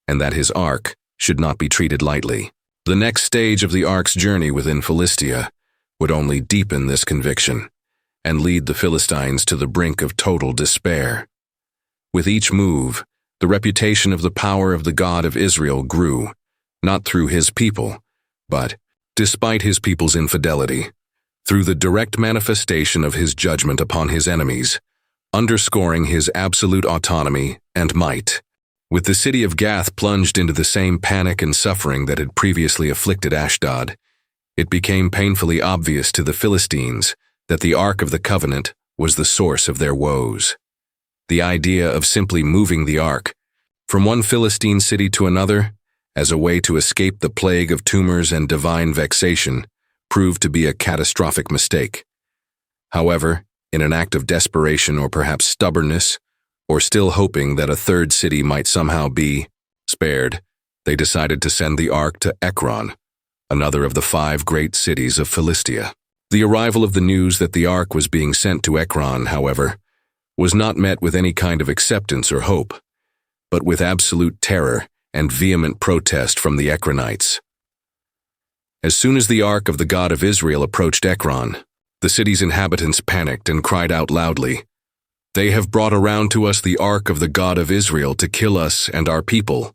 and that his ark should not be treated lightly. The next stage of the ark's journey within Philistia would only deepen this conviction and lead the Philistines to the brink of total despair. With each move, the reputation of the power of the God of Israel grew, not through his people, but, despite his people's infidelity, through the direct manifestation of his judgment upon his enemies, underscoring his absolute autonomy and might. With the city of Gath plunged into the same panic and suffering that had previously afflicted Ashdod, it became painfully obvious to the Philistines that the Ark of the Covenant was the source of their woes. The idea of simply moving the ark from one Philistine city to another as a way to escape the plague of tumors and divine vexation proved to be a catastrophic mistake. However, in an act of desperation or perhaps stubbornness, or still hoping that a third city might somehow be spared, they decided to send the ark to Ekron, another of the 5 great cities of Philistia. The arrival of the news that the ark was being sent to Ekron, however, was not met with any kind of acceptance or hope, but with absolute terror and vehement protest from the Ekronites. As soon as the ark of the God of Israel approached Ekron, the city's inhabitants panicked and cried out loudly, They have brought around to us the ark of the God of Israel to kill us and our people.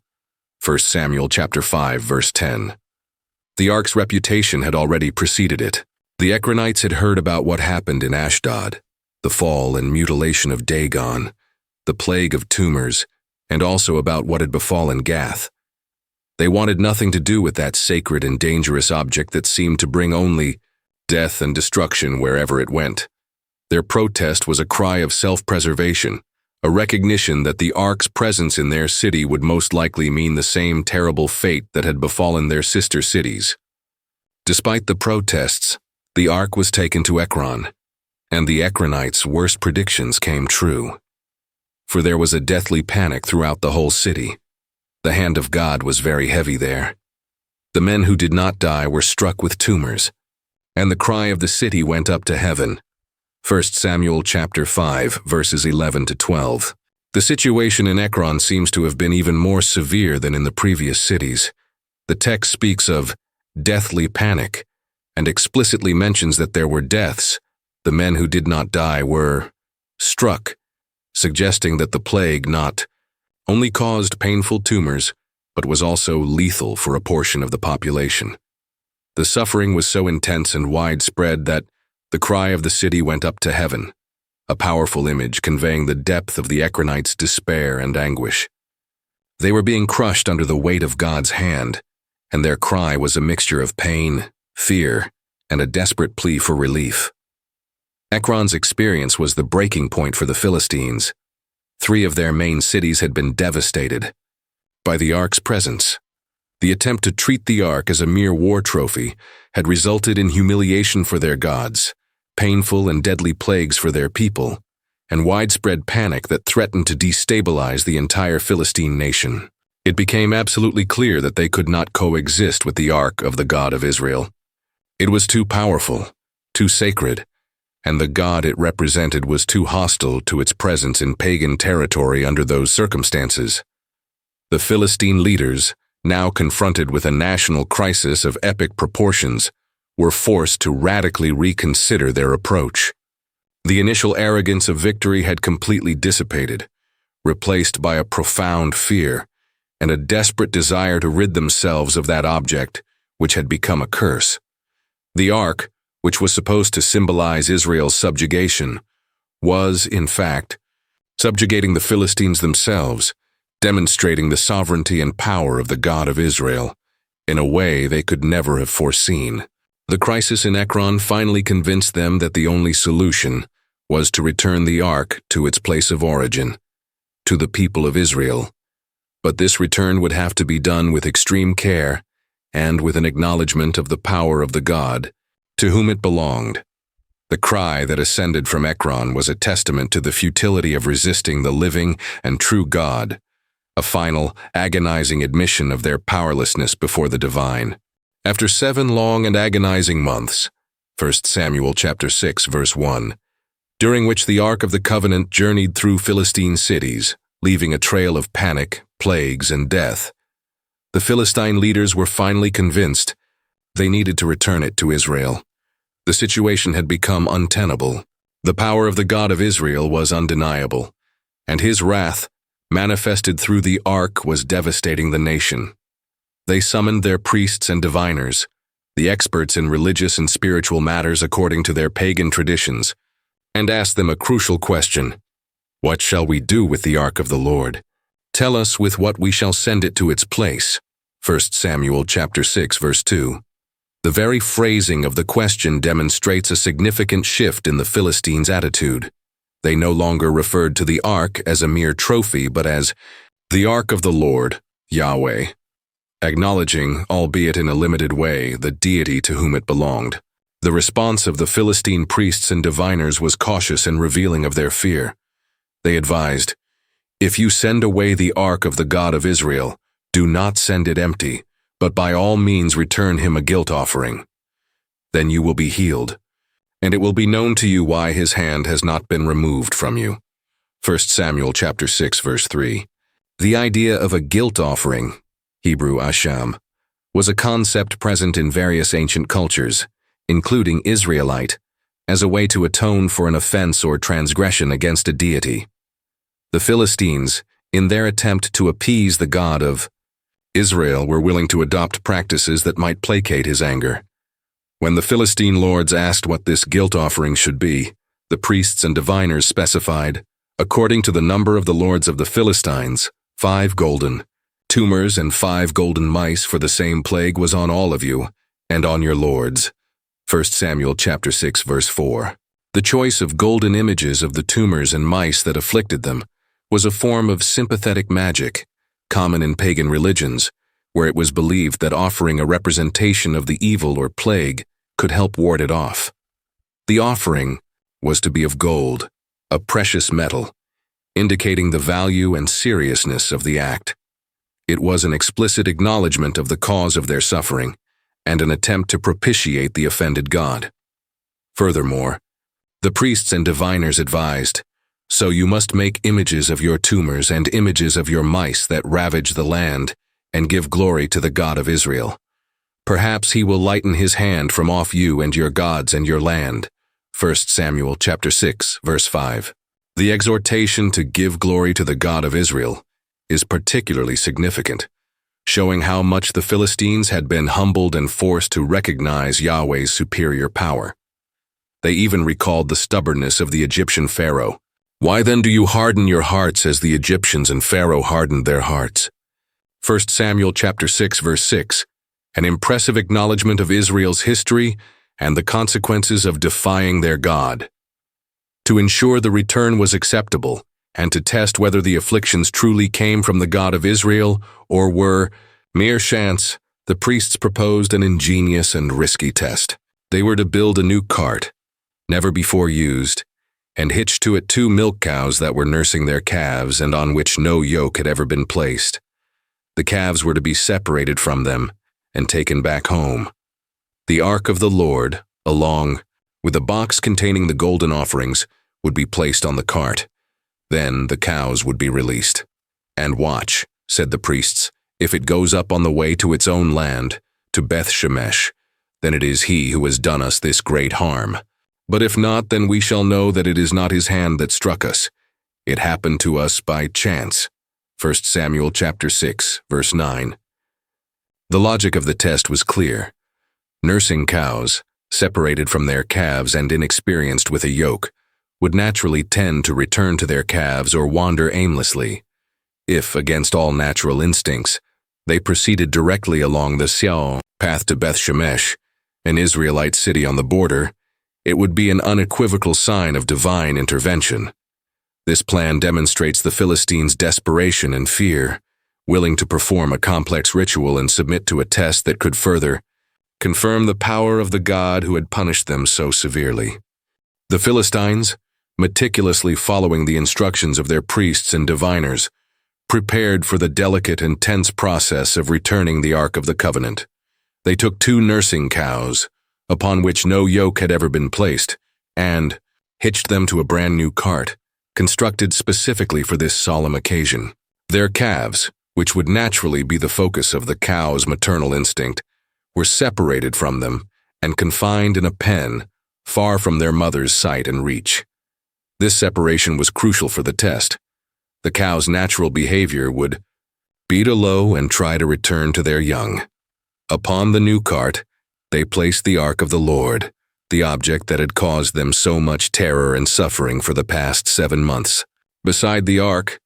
1 Samuel chapter 5, verse 10. The ark's reputation had already preceded it. The Ekronites had heard about what happened in Ashdod, the fall and mutilation of Dagon, the plague of tumors, and also about what had befallen Gath. They wanted nothing to do with that sacred and dangerous object that seemed to bring only death and destruction wherever it went. Their protest was a cry of self-preservation, a recognition that the ark's presence in their city would most likely mean the same terrible fate that had befallen their sister cities. Despite the protests, the ark was taken to Ekron, and the Ekronites' worst predictions came true. For there was a deathly panic throughout the whole city. The hand of God was very heavy there. The men who did not die were struck with tumors, and the cry of the city went up to heaven. 1 Samuel chapter 5, verses 11 to 12. The situation in Ekron seems to have been even more severe than in the previous cities. The text speaks of deathly panic and explicitly mentions that there were deaths. The men who did not die were struck, suggesting that the plague not only caused painful tumors, but was also lethal for a portion of the population. The suffering was so intense and widespread that the cry of the city went up to heaven, a powerful image conveying the depth of the Ekronites' despair and anguish. They were being crushed under the weight of God's hand, and their cry was a mixture of pain, fear, and a desperate plea for relief. Ekron's experience was the breaking point for the Philistines. 3 of their main cities had been devastated by the ark's presence. The attempt to treat the ark as a mere war trophy had resulted in humiliation for their gods, painful and deadly plagues for their people, and widespread panic that threatened to destabilize the entire Philistine nation. It became absolutely clear that they could not coexist with the ark of the God of Israel. It was too powerful, too sacred, and the God it represented was too hostile to its presence in pagan territory under those circumstances. The Philistine leaders, now confronted with a national crisis of epic proportions, were forced to radically reconsider their approach. The initial arrogance of victory had completely dissipated, replaced by a profound fear and a desperate desire to rid themselves of that object which had become a curse. The ark, which was supposed to symbolize Israel's subjugation, was, in fact, subjugating the Philistines themselves, demonstrating the sovereignty and power of the God of Israel in a way they could never have foreseen. The crisis in Ekron finally convinced them that the only solution was to return the ark to its place of origin, to the people of Israel. But this return would have to be done with extreme care and with an acknowledgement of the power of the God to whom it belonged. The cry that ascended from Ekron was a testament to the futility of resisting the living and true God, a final, agonizing admission of their powerlessness before the divine. After 7 long and agonizing months, 1 Samuel chapter 6, verse 1, during which the Ark of the Covenant journeyed through Philistine cities, leaving a trail of panic, plagues, and death, the Philistine leaders were finally convinced they needed to return it to Israel. The situation had become untenable. The power of the God of Israel was undeniable, and his wrath, manifested through the ark, was devastating the nation. They summoned their priests and diviners, the experts in religious and spiritual matters according to their pagan traditions, and asked them a crucial question: "What shall we do with the ark of the Lord? Tell us with what we shall send it to its place." 1 Samuel chapter 6, verse 2. The very phrasing of the question demonstrates a significant shift in the Philistines' attitude. They no longer referred to the ark as a mere trophy, but as the ark of the Lord, Yahweh, acknowledging, albeit in a limited way, the deity to whom it belonged. The response of the Philistine priests and diviners was cautious and revealing of their fear. They advised, "If you send away the ark of the God of Israel, do not send it empty, but by all means return him a guilt offering. Then you will be healed, and it will be known to you why his hand has not been removed from you." 1 Samuel chapter 6, verse 3. The idea of a guilt offering, Hebrew asham, was a concept present in various ancient cultures, including Israelite, as a way to atone for an offense or transgression against a deity. The Philistines, in their attempt to appease the God of Israel, were willing to adopt practices that might placate his anger. When the Philistine lords asked what this guilt offering should be, the priests and diviners specified, according to the number of the lords of the Philistines, 5 golden tumors and 5 golden mice, for the same plague was on all of you and on your lords. 1 Samuel chapter 6 verse 4. The choice of golden images of the tumors and mice that afflicted them was a form of sympathetic magic, common in pagan religions, where it was believed that offering a representation of the evil or plague could help ward it off. The offering was to be of gold, a precious metal, indicating the value and seriousness of the act. It was an explicit acknowledgement of the cause of their suffering and an attempt to propitiate the offended god. Furthermore, the priests and diviners advised, "So you must make images of your tumors and images of your mice that ravage the land, and give glory to the God of Israel. Perhaps he will lighten his hand from off you and your gods and your land." 1 Samuel chapter 6, verse 5. The exhortation to give glory to the God of Israel is particularly significant, showing how much the Philistines had been humbled and forced to recognize Yahweh's superior power. They even recalled the stubbornness of the Egyptian Pharaoh. "Why then do you harden your hearts as the Egyptians and Pharaoh hardened their hearts?" 1 Samuel chapter 6 verse 6, an impressive acknowledgement of Israel's history and the consequences of defying their God. To ensure the return was acceptable, and to test whether the afflictions truly came from the God of Israel or were mere chance, the priests proposed an ingenious and risky test. They were to build a new cart, never before used, and hitch to it 2 milk cows that were nursing their calves and on which no yoke had ever been placed. The calves were to be separated from them and taken back home. The ark of the Lord, along with a box containing the golden offerings, would be placed on the cart. Then the cows would be released. "And watch," said the priests, "if it goes up on the way to its own land, to Beth Shemesh, then it is he who has done us this great harm. But if not, then we shall know that it is not his hand that struck us. It happened to us by chance." 1 Samuel chapter 6, verse 9. The logic of the test was clear. Nursing cows, separated from their calves and inexperienced with a yoke, would naturally tend to return to their calves or wander aimlessly. If, against all natural instincts, they proceeded directly along the Sion path to Beth Shemesh, an Israelite city on the border, it would be an unequivocal sign of divine intervention. This plan demonstrates the Philistines' desperation and fear, willing to perform a complex ritual and submit to a test that could further confirm the power of the God who had punished them so severely. The Philistines, meticulously following the instructions of their priests and diviners, prepared for the delicate and tense process of returning the Ark of the Covenant. They took 2 nursing cows, upon which no yoke had ever been placed, and hitched them to a brand new cart, constructed specifically for this solemn occasion. Their calves, which would naturally be the focus of the cow's maternal instinct, were separated from them and confined in a pen far from their mother's sight and reach. This separation was crucial for the test. The cow's natural behavior would beat a low and try to return to their young. Upon the new cart, they placed the Ark of the Lord, the object that had caused them so much terror and suffering for the past 7 months. Beside the Ark,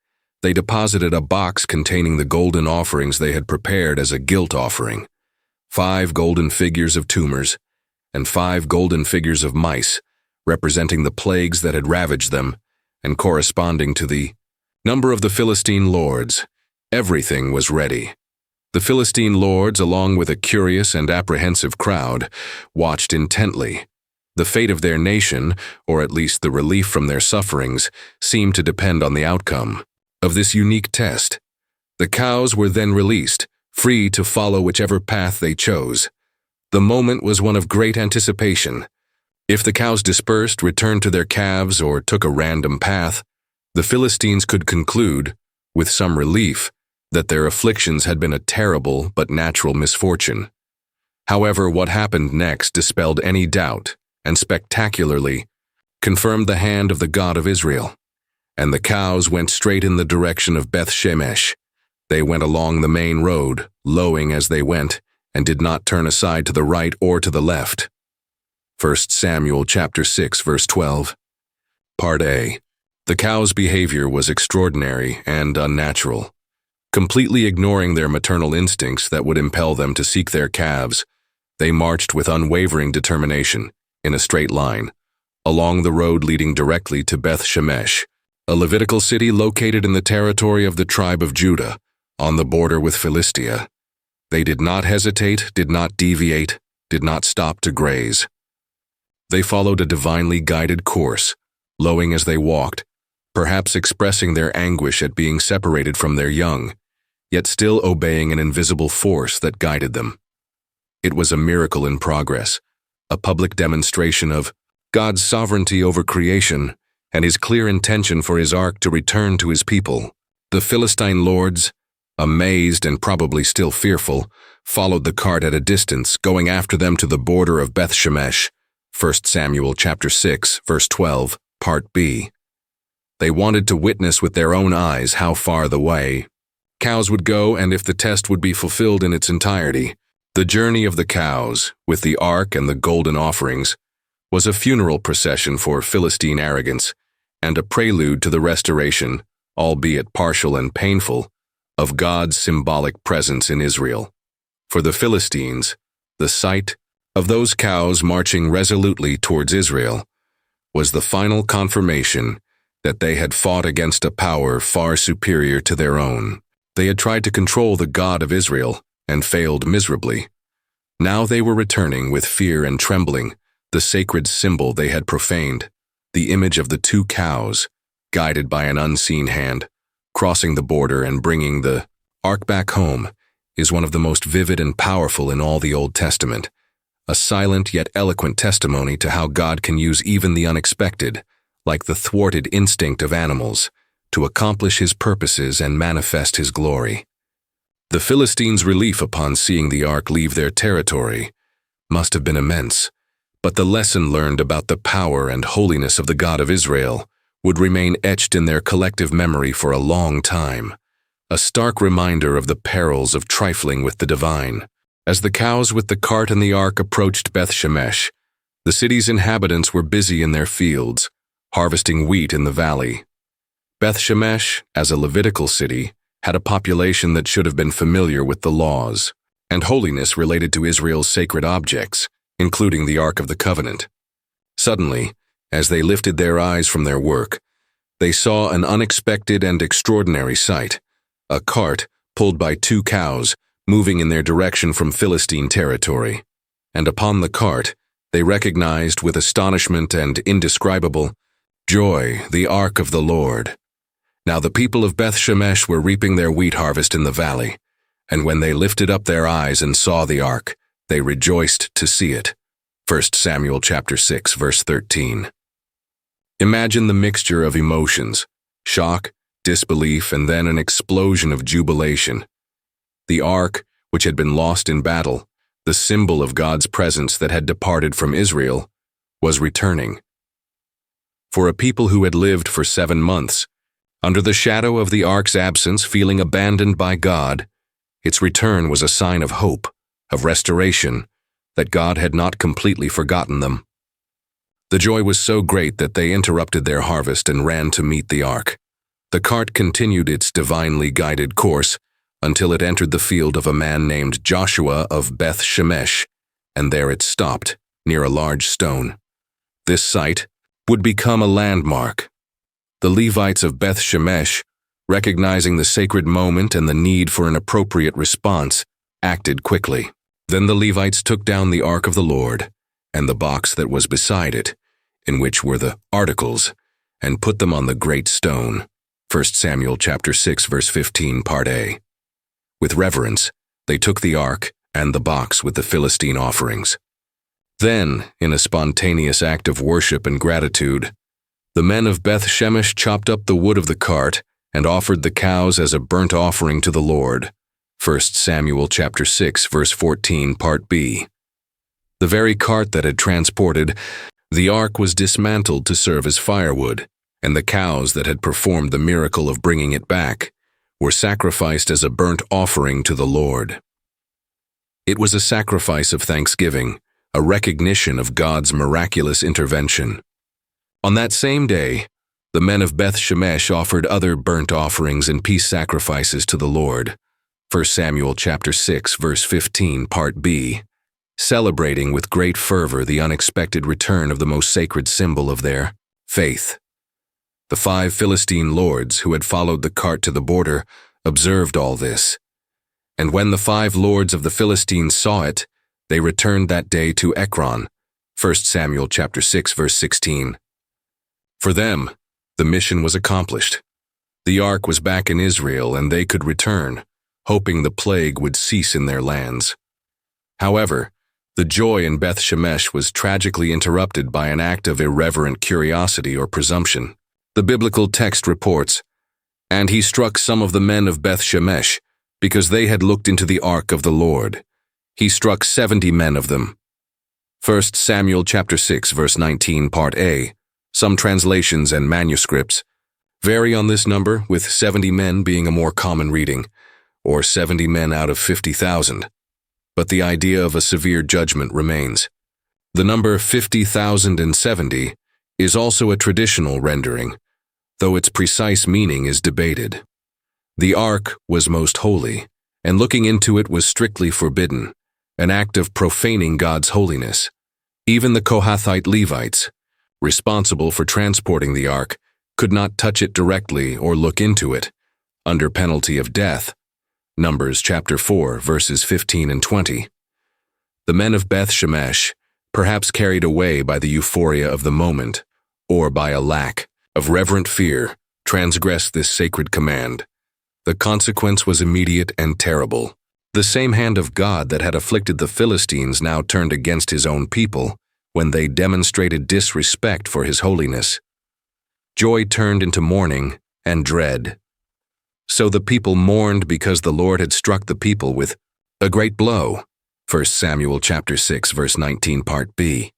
they deposited a box containing the golden offerings they had prepared as a guilt offering: 5 golden figures of tumors and 5 golden figures of mice, representing the plagues that had ravaged them and corresponding to the number of the Philistine lords. Everything was ready. The Philistine lords, along with a curious and apprehensive crowd, watched intently. The fate of their nation, or at least the relief from their sufferings, seemed to depend on the outcome of this unique test. The cows were then released, free to follow whichever path they chose. The moment was one of great anticipation. If the cows dispersed, returned to their calves, or took a random path, the Philistines could conclude, with some relief, that their afflictions had been a terrible but natural misfortune. However, what happened next dispelled any doubt and spectacularly confirmed the hand of the God of Israel. And the cows went straight in the direction of Beth-Shemesh. They went along the main road, lowing as they went, and did not turn aside to the right or to the left. 1 Samuel chapter 6, verse 12. Part A. The cows' behavior was extraordinary and unnatural. Completely ignoring their maternal instincts that would impel them to seek their calves, they marched with unwavering determination, in a straight line, along the road leading directly to Beth-Shemesh, a Levitical city located in the territory of the tribe of Judah, on the border with Philistia. They did not hesitate, did not deviate, did not stop to graze. They followed a divinely guided course, lowing as they walked, perhaps expressing their anguish at being separated from their young, yet still obeying an invisible force that guided them. It was a miracle in progress, a public demonstration of God's sovereignty over creation and his clear intention for his ark to return to his people. The Philistine lords, amazed and probably still fearful, followed the cart at a distance, going after them to the border of Beth-Shemesh. 1 Samuel chapter 6, verse 12, Part B. They wanted to witness with their own eyes how far the way cows would go and if the test would be fulfilled in its entirety. The journey of the cows, with the ark and the golden offerings, was a funeral procession for Philistine arrogance and a prelude to the restoration, albeit partial and painful, of God's symbolic presence in Israel. For the Philistines, the sight of those cows marching resolutely towards Israel was the final confirmation that they had fought against a power far superior to their own. They had tried to control the God of Israel and failed miserably. Now they were returning with fear and trembling, the sacred symbol they had profaned, the image of the two cows, guided by an unseen hand, crossing the border and bringing the ark back home, is one of the most vivid and powerful in all the Old Testament, a silent yet eloquent testimony to how God can use even the unexpected, like the thwarted instinct of animals, to accomplish his purposes and manifest his glory. The Philistines' relief upon seeing the ark leave their territory must have been immense, but the lesson learned about the power and holiness of the God of Israel would remain etched in their collective memory for a long time, a stark reminder of the perils of trifling with the divine. As the cows with the cart and the ark approached Beth-Shemesh, the city's inhabitants were busy in their fields, harvesting wheat in the valley. Beth-Shemesh, as a Levitical city, had a population that should have been familiar with the laws and holiness related to Israel's sacred objects, including the Ark of the Covenant. Suddenly, as they lifted their eyes from their work, they saw an unexpected and extraordinary sight, a cart pulled by two cows moving in their direction from Philistine territory. And upon the cart, they recognized with astonishment and indescribable joy the Ark of the Lord. Now the people of Beth-Shemesh were reaping their wheat harvest in the valley, and when they lifted up their eyes and saw the ark, they rejoiced to see it. 1 Samuel chapter 6, verse 13. Imagine the mixture of emotions, shock, disbelief, and then an explosion of jubilation. The ark, which had been lost in battle, the symbol of God's presence that had departed from Israel, was returning. For a people who had lived for 7 months, under the shadow of the ark's absence, feeling abandoned by God, its return was a sign of hope, of restoration, that God had not completely forgotten them. The joy was so great that they interrupted their harvest and ran to meet the ark. The cart continued its divinely guided course until it entered the field of a man named Joshua of Beth-Shemesh, and there it stopped, near a large stone. This site would become a landmark. The Levites of Beth-Shemesh, recognizing the sacred moment and the need for an appropriate response, acted quickly. Then the Levites took down the ark of the Lord and the box that was beside it, in which were the articles, and put them on the great stone. 1 Samuel chapter 6, verse 15, Part A. With reverence, they took the ark and the box with the Philistine offerings. Then, in a spontaneous act of worship and gratitude, the men of Beth-Shemesh chopped up the wood of the cart and offered the cows as a burnt offering to the Lord. 1 Samuel chapter 6, verse 14, Part B. The very cart that had transported The ark was dismantled to serve as firewood, and the cows that had performed the miracle of bringing it back were sacrificed as a burnt offering to the Lord. It was a sacrifice of thanksgiving, a recognition of God's miraculous intervention. On that same day, the men of Beth Shemesh offered other burnt offerings and peace sacrifices to the Lord. 1 Samuel chapter 6, verse 15, part B, celebrating with great fervor the unexpected return of the most sacred symbol of their faith. The 5 Philistine lords who had followed the cart to the border observed all this. And when the 5 lords of the Philistines saw it, they returned that day to Ekron. 1 Samuel chapter 6, verse 16. For them, the mission was accomplished. The ark was back in Israel and they could return, hoping the plague would cease in their lands. However, the joy in Beth Shemesh was tragically interrupted by an act of irreverent curiosity or presumption. The biblical text reports, "And he struck some of the men of Beth Shemesh, because they had looked into the ark of the Lord. He struck 70 men of them." 1 Samuel chapter 6, verse 19, part A. Some translations and manuscripts vary on this number, with 70 men being a more common reading, or 70 men out of 50,000. But the idea of a severe judgment remains. The number 50,070 is also a traditional rendering, though its precise meaning is debated. The ark was most holy, and looking into it was strictly forbidden, an act of profaning God's holiness. Even the Kohathite Levites, responsible for transporting the ark, could not touch it directly or look into it, under penalty of death. Numbers chapter 4, verses 15 and 20. The men of Beth Shemesh, perhaps carried away by the euphoria of the moment, or by a lack of reverent fear, transgressed this sacred command. The consequence was immediate and terrible. The same hand of God that had afflicted the Philistines now turned against his own people when they demonstrated disrespect for his holiness. Joy turned into mourning and dread. So the people mourned because the Lord had struck the people with a great blow. 1 Samuel chapter 6, verse 19, part B.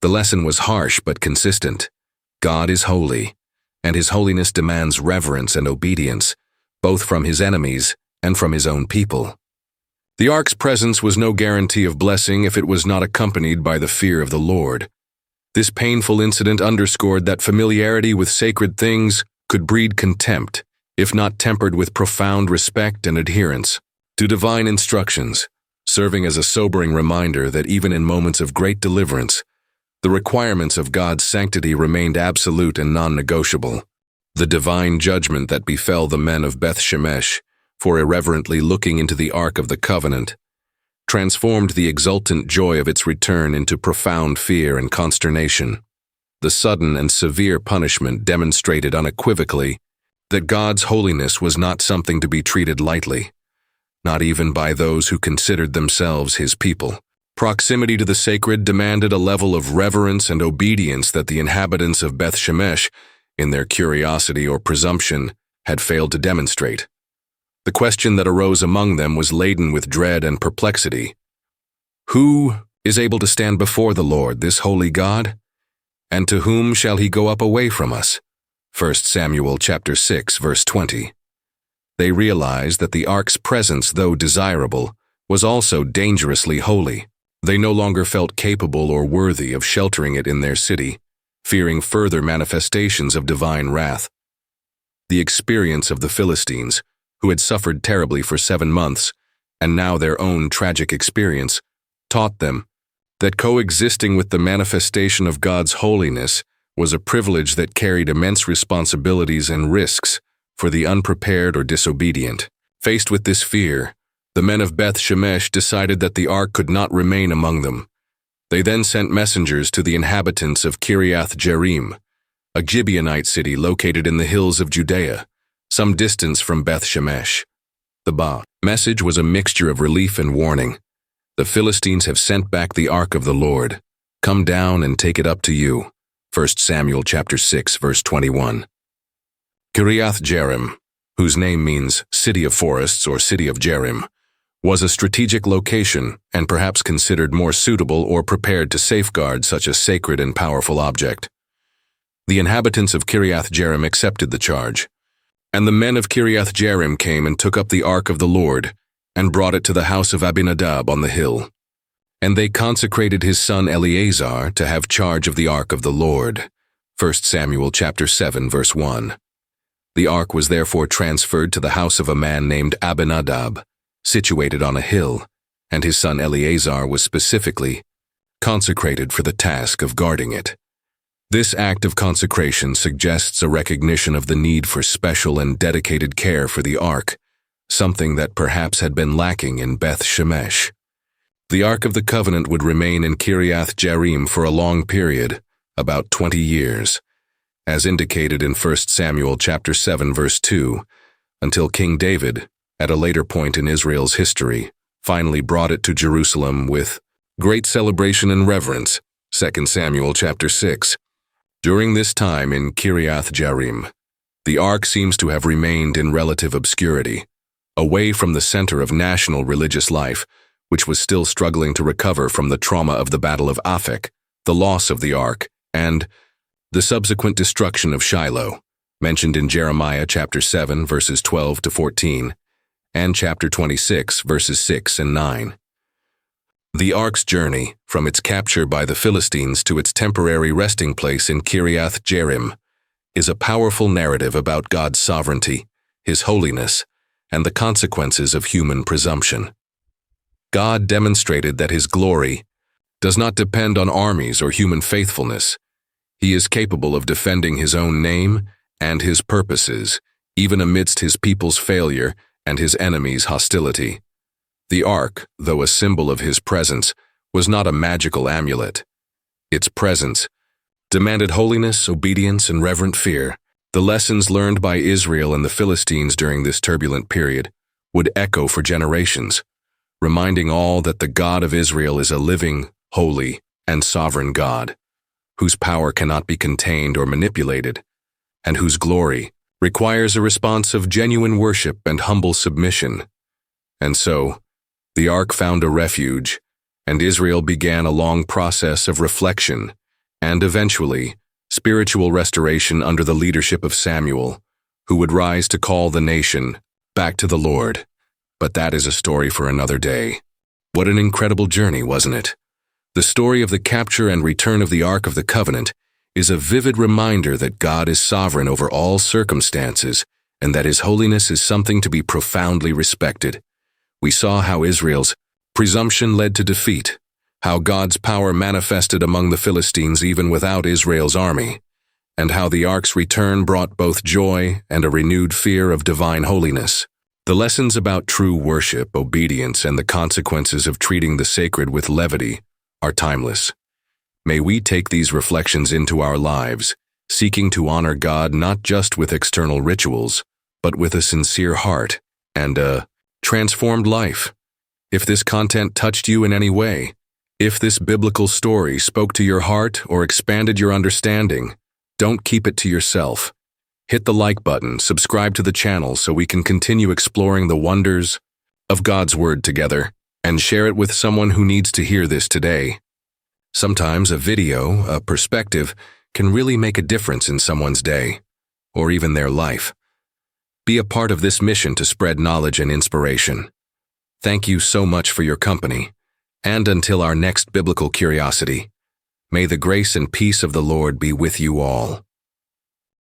The lesson was harsh but consistent. God is holy, and his holiness demands reverence and obedience, both from his enemies and from his own people. The ark's presence was no guarantee of blessing if it was not accompanied by the fear of the Lord. This painful incident underscored that familiarity with sacred things could breed contempt, if not tempered with profound respect and adherence to divine instructions, serving as a sobering reminder that even in moments of great deliverance, the requirements of God's sanctity remained absolute and non-negotiable. The divine judgment that befell the men of Beth Shemesh for irreverently looking into the Ark of the Covenant transformed the exultant joy of its return into profound fear and consternation. The sudden and severe punishment demonstrated unequivocally that God's holiness was not something to be treated lightly, not even by those who considered themselves his people. Proximity to the sacred demanded a level of reverence and obedience that the inhabitants of Beth Shemesh, in their curiosity or presumption, had failed to demonstrate. The question that arose among them was laden with dread and perplexity. Who is able to stand before the Lord, this holy God? And to whom shall he go up away from us? 1 Samuel chapter 6, verse 20. They realized that the ark's presence, though desirable, was also dangerously holy. They no longer felt capable or worthy of sheltering it in their city, fearing further manifestations of divine wrath. The experience of the Philistines, who had suffered terribly for 7 months, and now their own tragic experience, taught them that coexisting with the manifestation of God's holiness was a privilege that carried immense responsibilities and risks for the unprepared or disobedient. Faced with this fear, the men of Beth Shemesh decided that the ark could not remain among them. They then sent messengers to the inhabitants of Kiriath Jearim, a Gibeonite city located in the hills of Judea, some distance from Beth Shemesh. The message was a mixture of relief and warning. The Philistines have sent back the ark of the Lord. Come down and take it up to you. 1 Samuel chapter 6, verse 21. Kiriath Jearim, whose name means city of forests or city of Jearim, was a strategic location and perhaps considered more suitable or prepared to safeguard such a sacred and powerful object. The inhabitants of Kiriath-Jearim accepted the charge, and the men of Kiriath-Jearim came and took up the ark of the Lord and brought it to the house of Abinadab on the hill. And they consecrated his son Eleazar to have charge of the ark of the Lord. 1 Samuel chapter 7, verse 1. The ark was therefore transferred to the house of a man named Abinadab, situated on a hill, and his son Eleazar was specifically consecrated for the task of guarding it. This act of consecration suggests a recognition of the need for special and dedicated care for the ark, something that perhaps had been lacking in Beth Shemesh. The Ark of the Covenant would remain in Kiriath-Jearim for a long period, about 20 years, as indicated in 1 Samuel chapter 7 verse 2, until King David, at a later point in Israel's history, finally brought it to Jerusalem with great celebration and reverence, 2 Samuel chapter 6. During this time in Kiriath-Jearim, the Ark seems to have remained in relative obscurity, away from the center of national religious life, which was still struggling to recover from the trauma of the Battle of Aphek, the loss of the Ark, and the subsequent destruction of Shiloh, mentioned in Jeremiah chapter 7 verses 12 to 14, and chapter 26 verses 6 and 9. The Ark's journey, from its capture by the Philistines to its temporary resting place in Kiriath-Jearim, is a powerful narrative about God's sovereignty, His holiness, and the consequences of human presumption. God demonstrated that His glory does not depend on armies or human faithfulness. He is capable of defending His own name and His purposes, even amidst His people's failure and His enemies' hostility. The Ark, though a symbol of His presence, was not a magical amulet. Its presence demanded holiness, obedience, and reverent fear. The lessons learned by Israel and the Philistines during this turbulent period would echo for generations, reminding all that the God of Israel is a living, holy, and sovereign God, whose power cannot be contained or manipulated, and whose glory requires a response of genuine worship and humble submission. And so, the Ark found a refuge, and Israel began a long process of reflection and, eventually, spiritual restoration under the leadership of Samuel, who would rise to call the nation back to the Lord. But that is a story for another day. What an incredible journey, wasn't it? The story of the capture and return of the Ark of the Covenant is a vivid reminder that God is sovereign over all circumstances and that His holiness is something to be profoundly respected. We saw how Israel's presumption led to defeat, how God's power manifested among the Philistines even without Israel's army, and how the Ark's return brought both joy and a renewed fear of divine holiness. The lessons about true worship, obedience, and the consequences of treating the sacred with levity are timeless. May we take these reflections into our lives, seeking to honor God not just with external rituals, but with a sincere heart and a transformed life. If this content touched you in any way, if this biblical story spoke to your heart or expanded your understanding, don't keep it to yourself. Hit the like button, subscribe to the channel so we can continue exploring the wonders of God's Word together, and share it with someone who needs to hear this today. Sometimes a video, a perspective, can really make a difference in someone's day, or even their life. Be a part of this mission to spread knowledge and inspiration. Thank you so much for your company, and until our next biblical curiosity, may the grace and peace of the Lord be with you all.